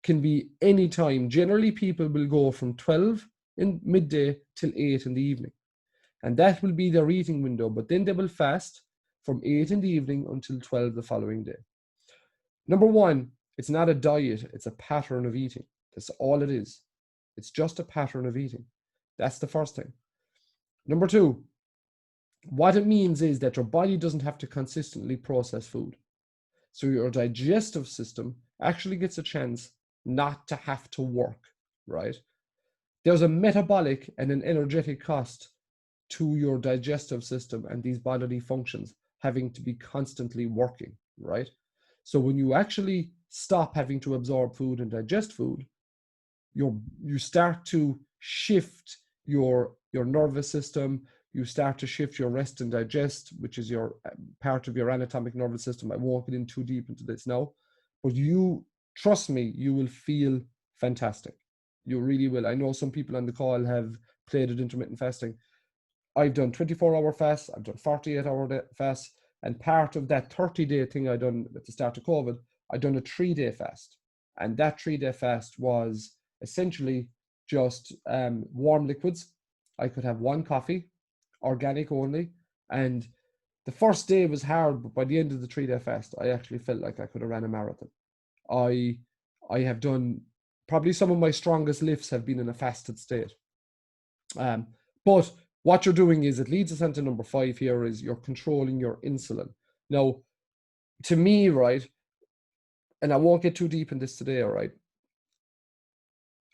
[SPEAKER 1] can be any time. Generally, people will go from 12 in midday till 8 in the evening. And that will be their eating window. But then they will fast from 8 in the evening until 12 the following day. Number one, it's not a diet. It's a pattern of eating. That's all it is. It's just a pattern of eating. That's the first thing. Number two, what it means is that your body doesn't have to consistently process food. So your digestive system actually gets a chance not to have to work, right? There's a metabolic and an energetic cost to your digestive system and these bodily functions having to be constantly working, right? So when you actually stop having to absorb food and digest food, you start to shift your nervous system. You start to shift your rest and digest, which is your part of your anatomic nervous system. I won't get in too deep into this now, but trust me, you will feel fantastic. You really will. I know some people on the call have played at intermittent fasting. I've done 24-hour fasts, I've done 48-hour fasts, and part of that 30-day thing I done at the start of COVID, I done a 3-day fast. And that 3-day fast was essentially just warm liquids. I could have one coffee, organic only. And the first day was hard, but by the end of the 3-day fast, I actually felt like I could have ran a marathon. I have done, probably some of my strongest lifts have been in a fasted state. But what you're doing is, it leads us into number 5 here, is you're controlling your insulin. Now, to me, right, and I won't get too deep in this today, all right,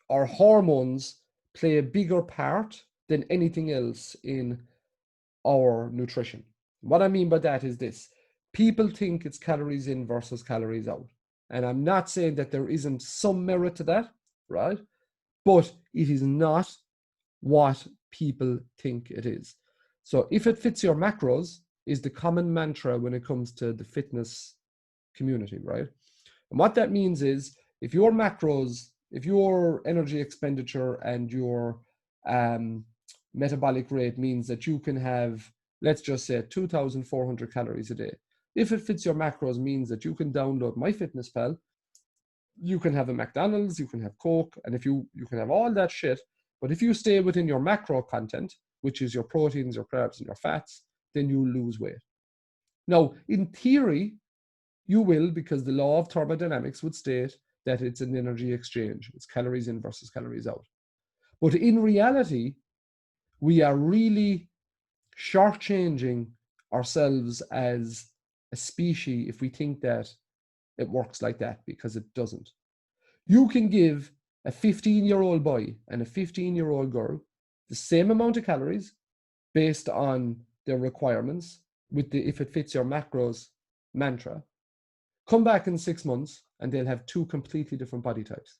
[SPEAKER 1] our hormones play a bigger part than anything else in our nutrition. What I mean by that is this: people think it's calories in versus calories out. And I'm not saying that there isn't some merit to that, right? But it is not what people think it is. So if it fits your macros is the common mantra when it comes to the fitness community, right? And what that means is, if your macros, if your energy expenditure and your metabolic rate means that you can have, let's just say, 2,400 calories a day. If it fits your macros means that you can download MyFitnessPal, you can have a McDonald's, you can have Coke, and if you can have all that shit, but if you stay within your macro content, which is your proteins, your carbs, and your fats, then you lose weight. Now, in theory, you will, because the law of thermodynamics would state that it's an energy exchange. It's calories in versus calories out. But in reality, we are really shortchanging ourselves as a species if we think that it works like that, because it doesn't. You can give a 15-year-old boy and a 15-year-old girl the same amount of calories based on their requirements, with the if it fits your macros mantra, come back in 6 months and they'll have 2 completely different body types.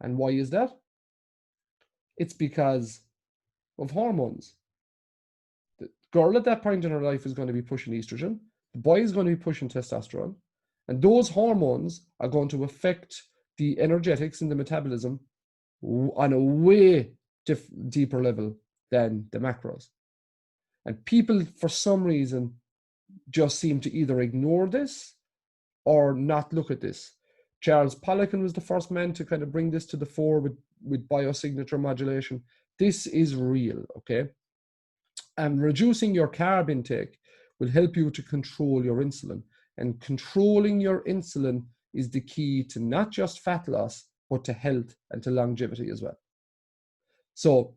[SPEAKER 1] And why is that? It's because of hormones. The girl at that point in her life is going to be pushing estrogen. The boy is going to be pushing testosterone. And those hormones are going to affect the energetics in the metabolism on a way deeper level than the macros. And people, for some reason, just seem to either ignore this or not look at this. Charles Poliquin was the first man to kind of bring this to the fore with biosignature modulation. This is real, okay? And reducing your carb intake will help you to control your insulin. And controlling your insulin is the key to not just fat loss, but to health and to longevity as well. So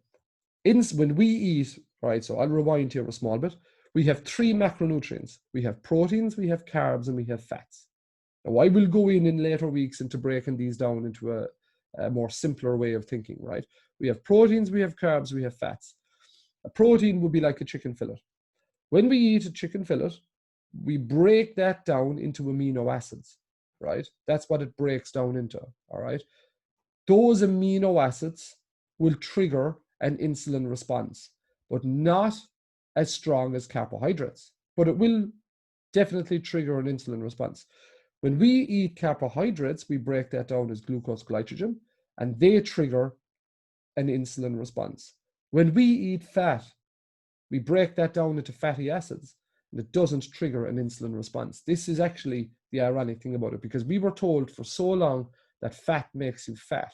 [SPEAKER 1] when we eat, right, so I'll rewind here a small bit. We have 3 macronutrients. We have proteins, we have carbs, and we have fats. Now, I will go in later weeks into breaking these down into a more simpler way of thinking, right? We have proteins, we have carbs, we have fats. A protein would be like a chicken fillet. When we eat a chicken fillet, we break that down into amino acids, right? That's what it breaks down into, all right? Those amino acids will trigger an insulin response, but not as strong as carbohydrates, but it will definitely trigger an insulin response. When we eat carbohydrates, we break that down as glucose, glycogen, and they trigger an insulin response. When we eat fat, we break that down into fatty acids, and it doesn't trigger an insulin response. This is actually the ironic thing about it, because we were told for so long that fat makes you fat.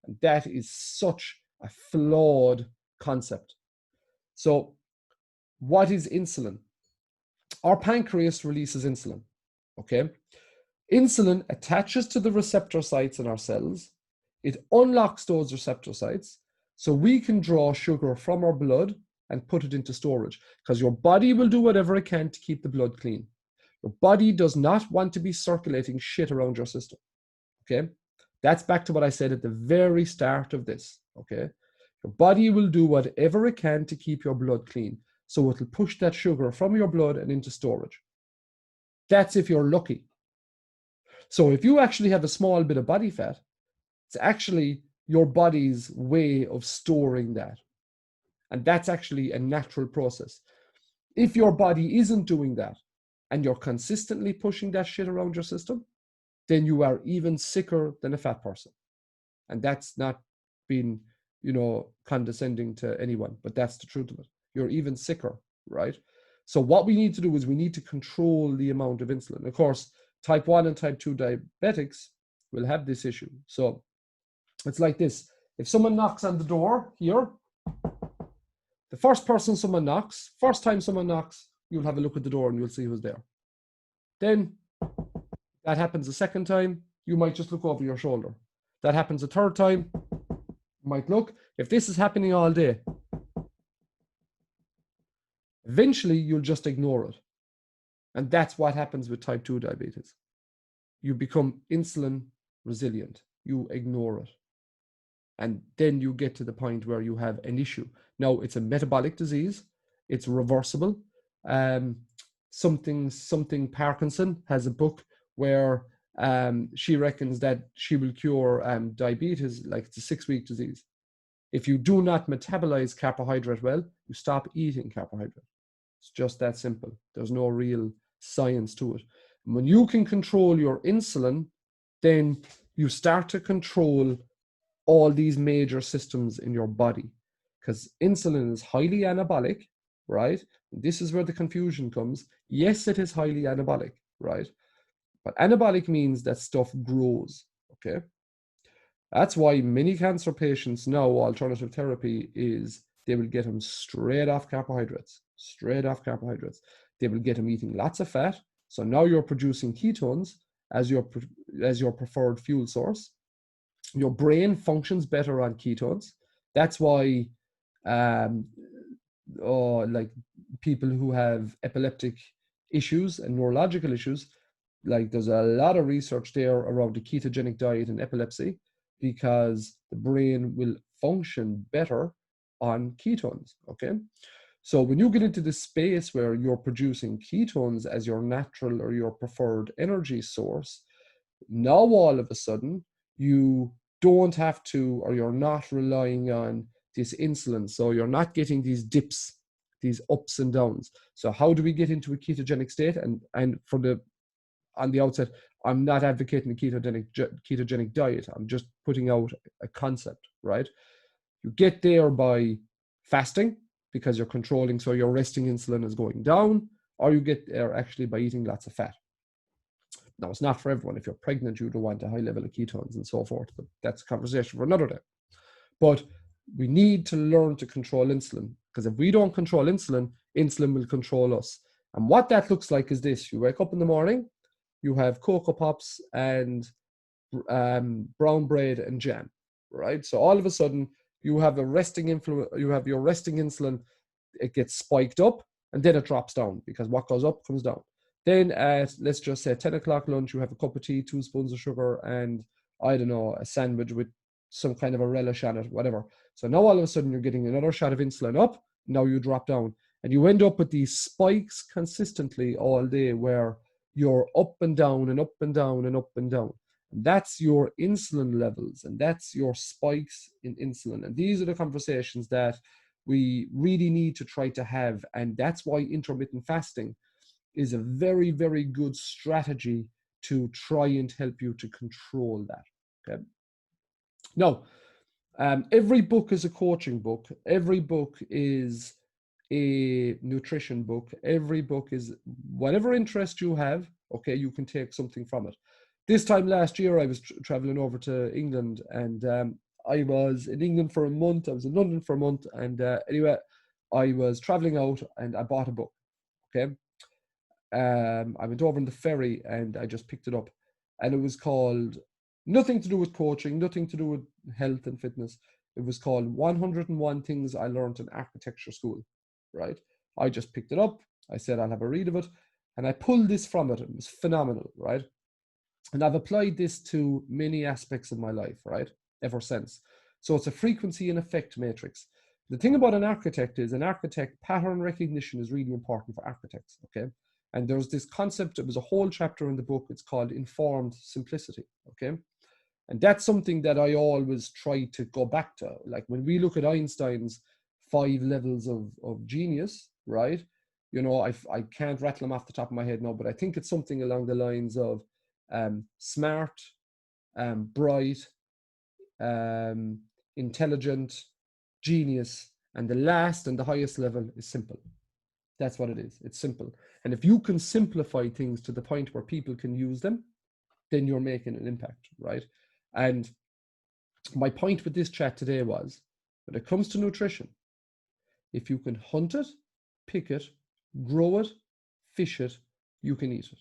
[SPEAKER 1] And that is such a flawed concept. So what is insulin? Our pancreas releases insulin, okay? Insulin attaches to the receptor sites in our cells. It unlocks those receptor sites so we can draw sugar from our blood and put it into storage, because your body will do whatever it can to keep the blood clean. Your body does not want to be circulating shit around your system, okay? That's back to what I said at the very start of this, okay? Your body will do whatever it can to keep your blood clean, so it'll push that sugar from your blood and into storage. That's if you're lucky. So if you actually have a small bit of body fat, it's actually your body's way of storing that. And that's actually a natural process. If your body isn't doing that and you're consistently pushing that shit around your system, then you are even sicker than a fat person. And that's not being, condescending to anyone, but that's the truth of it. You're even sicker, right? So what we need to do is we need to control the amount of insulin. Of course, type 1 and type 2 diabetics will have this issue. So it's like this. If someone knocks on the door here, the first time someone knocks, you'll have a look at the door and you'll see who's there. Then that happens a second time, you might just look over your shoulder. That happens a third time, you might look. If this is happening all day, eventually you'll just ignore it. And that's what happens with type 2 diabetes. You become insulin resilient. You ignore it. And then you get to the point where you have an issue. Now, it's a metabolic disease. It's reversible. Something Parkinson has a book where she reckons that she will cure diabetes, like it's a 6-week disease. If you do not metabolize carbohydrate well, you stop eating carbohydrate. It's just that simple. There's no real science to it. And when you can control your insulin, then you start to control all these major systems in your body, because insulin is highly anabolic, right? And this is where the confusion comes. Yes, it is highly anabolic, right? But anabolic means that stuff grows, okay? That's why many cancer patients now, alternative therapy is they will get them straight off carbohydrates. They will get them eating lots of fat. So now you're producing ketones as your preferred fuel source. Your brain functions better on ketones. That's why like people who have epileptic issues and neurological issues, like there's a lot of research there around the ketogenic diet and epilepsy, because the brain will function better on ketones, okay? So when you get into this space where you're producing ketones as your natural or your preferred energy source, now all of a sudden you don't have to, or you're not relying on this insulin. So you're not getting these dips, these ups and downs. So how do we get into a ketogenic state? And for the on the outset, I'm not advocating a ketogenic diet. I'm just putting out a concept, right? You get there by fasting because you're controlling, so your resting insulin is going down, or you get there actually by eating lots of fat. Now, it's not for everyone. If you're pregnant, you don't want a high level of ketones and so forth, but that's a conversation for another day. But we need to learn to control insulin, because if we don't control insulin, insulin will control us. And what that looks like is this. You wake up in the morning, you have Cocoa Pops and brown bread and jam, right? So all of a sudden, you have your resting insulin, it gets spiked up, and then it drops down, because what goes up comes down. Then at, let's just say 10 o'clock lunch, you have a cup of tea, 2 spoons of sugar, and I don't know, a sandwich with some kind of a relish on it, whatever. So now all of a sudden you're getting another shot of insulin up, now you drop down. And you end up with these spikes consistently all day where you're up and down and up and down and up and down. And that's your insulin levels, and that's your spikes in insulin. And these are the conversations that we really need to try to have. And that's why intermittent fasting is a very, very good strategy to try and help you to control that. Okay. Now, every book is a coaching book. Every book is a nutrition book. Every book is whatever interest you have. Okay, you can take something from it. This time last year, I was traveling over to England, and I was in England for a month. I was in London for a month, and anyway, I was traveling out, and I bought a book. Okay, I went over in the ferry, and I just picked it up, and it was called, nothing to do with coaching, nothing to do with health and fitness. It was called 101 Things I Learned in Architecture School, right? I just picked it up. I said, I'll have a read of it. And I pulled this from it. It was phenomenal, right? And I've applied this to many aspects of my life, right? Ever since. So it's a frequency and effect matrix. The thing about an architect is, pattern recognition is really important for architects, okay? And there's this concept, it was a whole chapter in the book, it's called informed simplicity, okay? And that's something that I always try to go back to. Like when we look at Einstein's 5 levels of genius, right? You know, I can't rattle them off the top of my head now, but I think it's something along the lines of smart, bright, intelligent, genius, and the last and the highest level is simple. That's what it is. It's simple. And if you can simplify things to the point where people can use them, then you're making an impact, right? And my point with this chat today was, when it comes to nutrition, if you can hunt it, pick it, grow it, fish it, you can eat it.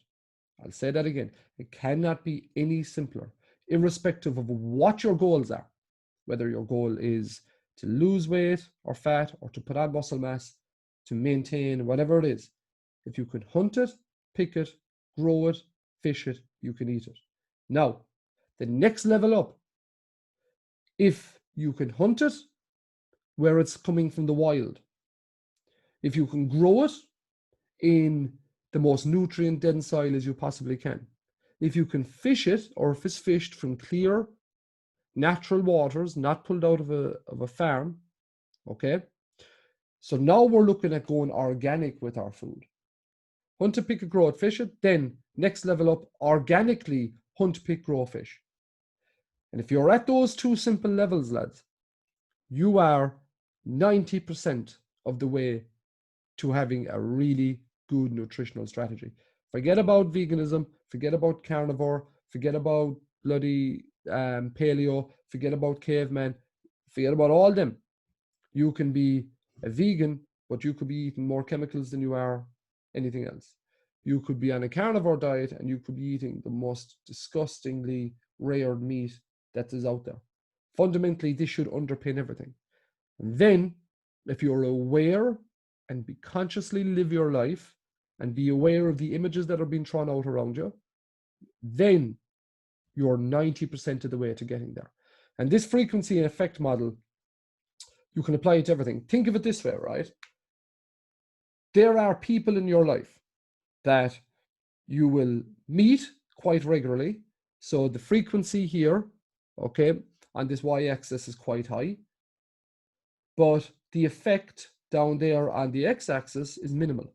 [SPEAKER 1] I'll say that again. It cannot be any simpler, irrespective of what your goals are, whether your goal is to lose weight or fat, or to put on muscle mass, to maintain, whatever it is. If you can hunt it, pick it, grow it, fish it, you can eat it. Now, the next level up, if you can hunt it where it's coming from the wild, if you can grow it in the most nutrient dense soil as you possibly can, if you can fish it, or if it's fished from clear natural waters, not pulled out of a farm, okay? So now we're looking at going organic with our food. Hunt, pick, grow it, fish it. Then next level up, organically hunt, pick, grow, fish. And if you're at those 2 simple levels, lads, you are 90% of the way to having a really good nutritional strategy. Forget about veganism, forget about carnivore, forget about bloody paleo, forget about caveman, forget about all them. You can be a vegan, but you could be eating more chemicals than you are anything else. You could be on a carnivore diet, and you could be eating the most disgustingly rare meat that is out there. Fundamentally, this should underpin everything. And then, if you're aware and be consciously live your life and be aware of the images that are being thrown out around you, then you're 90% of the way to getting there. And this frequency and effect model, you can apply it to everything. Think of it this way, right? there are people in your life that you will meet quite regularly. So the frequency here, okay, on this y-axis is quite high, but the effect down there on the x-axis is minimal.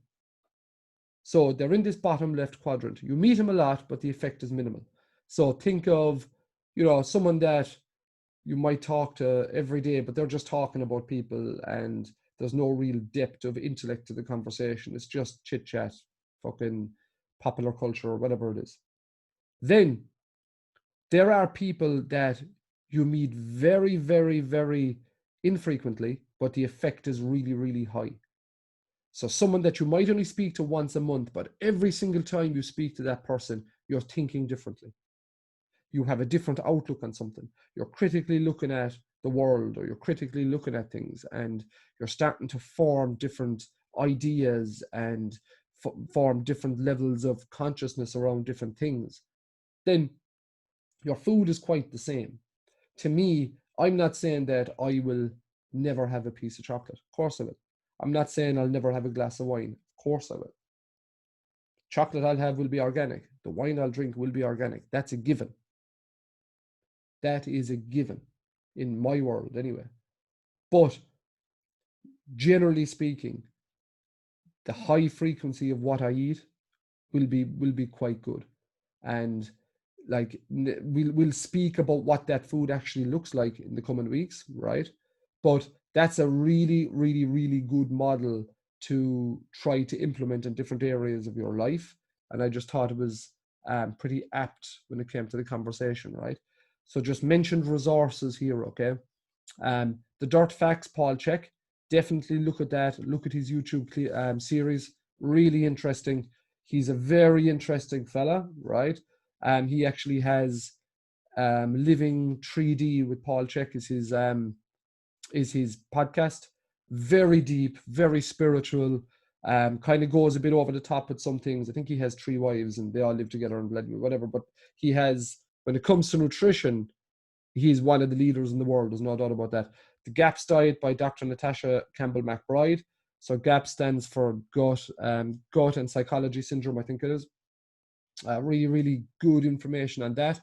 [SPEAKER 1] So they're in this bottom left quadrant. You meet them a lot, but the effect is minimal. So think of, someone that you might talk to every day, but they're just talking about people and there's no real depth of intellect to the conversation. It's just chit chat, fucking popular culture or whatever it is. Then there are people that you meet very, very, very infrequently, but the effect is really, really high. So someone that you might only speak to once a month, but every single time you speak to that person, you're thinking differently. You have a different outlook on something. You're critically looking at the world, or you're critically looking at things, and you're starting to form different ideas and form different levels of consciousness around different things. Then your food is quite the same. To me, I'm not saying that I will never have a piece of chocolate. Of course I will. I'm not saying I'll never have a glass of wine. Of course I will. Chocolate I'll have will be organic. The wine I'll drink will be organic. That's a given. That is a given in my world anyway. But generally speaking, the high frequency of what I eat will be quite good. And like we'll speak about what that food actually looks like in the coming weeks, right? But that's a really, really, really good model to try to implement in different areas of your life. And I just thought it was pretty apt when it came to the conversation, right? So just mentioned resources here, okay? The Dirt Facts, Paul Check, definitely look at that. Look at his YouTube series, really interesting. He's a very interesting fella, right? He actually has Living 3D with Paul Check is his podcast. Very deep, very spiritual. Kind of goes a bit over the top with some things. I think he has 3 wives and they all live together and whatever. But he has, when it comes to nutrition, he's one of the leaders in the world. There's no doubt about that. The GAPS diet by Dr. Natasha Campbell McBride. So GAPS stands for gut and psychology syndrome, I think it is. Really, really good information on that.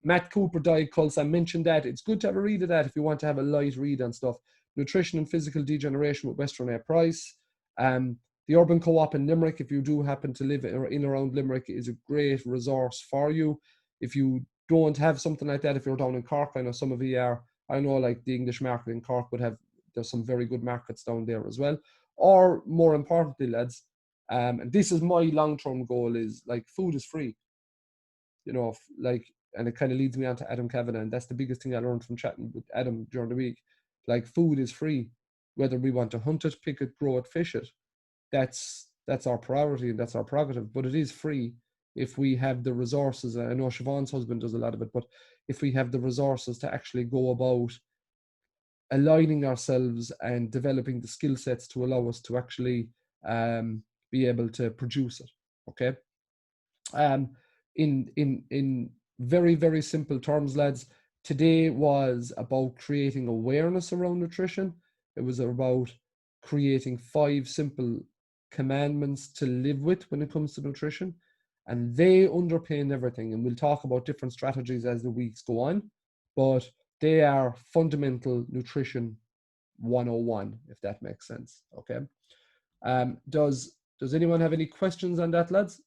[SPEAKER 1] Matt Cooper Diet Cults, I mentioned that. It's good to have a read of that if you want to have a light read on stuff. Nutrition and Physical Degeneration with Western A. Price. The Urban Co-op in Limerick, if you do happen to live in around Limerick, is a great resource for you. If you don't have something like that, if you're down in Cork, I know some of you are. I know like the English market in Cork would have, there's some very good markets down there as well. Or more importantly, lads, and this is my long-term goal, is like food is free. And it kind of leads me on to Adam Kavanagh, and that's the biggest thing I learned from chatting with Adam during the week. Like, food is free, whether we want to hunt it, pick it, grow it, fish it. That's our priority and that's our prerogative. But it is free if we have the resources. I know Siobhan's husband does a lot of it, but if we have the resources to actually go about aligning ourselves and developing the skill sets to allow us to actually be able to produce it. Okay. In very, very simple terms, lads, today was about creating awareness around nutrition. It was about creating 5 simple commandments to live with when it comes to nutrition, and they underpin everything. And we'll talk about different strategies as the weeks go on, but they are fundamental nutrition 101, if that makes sense. Okay. Does anyone have any questions on that, lads?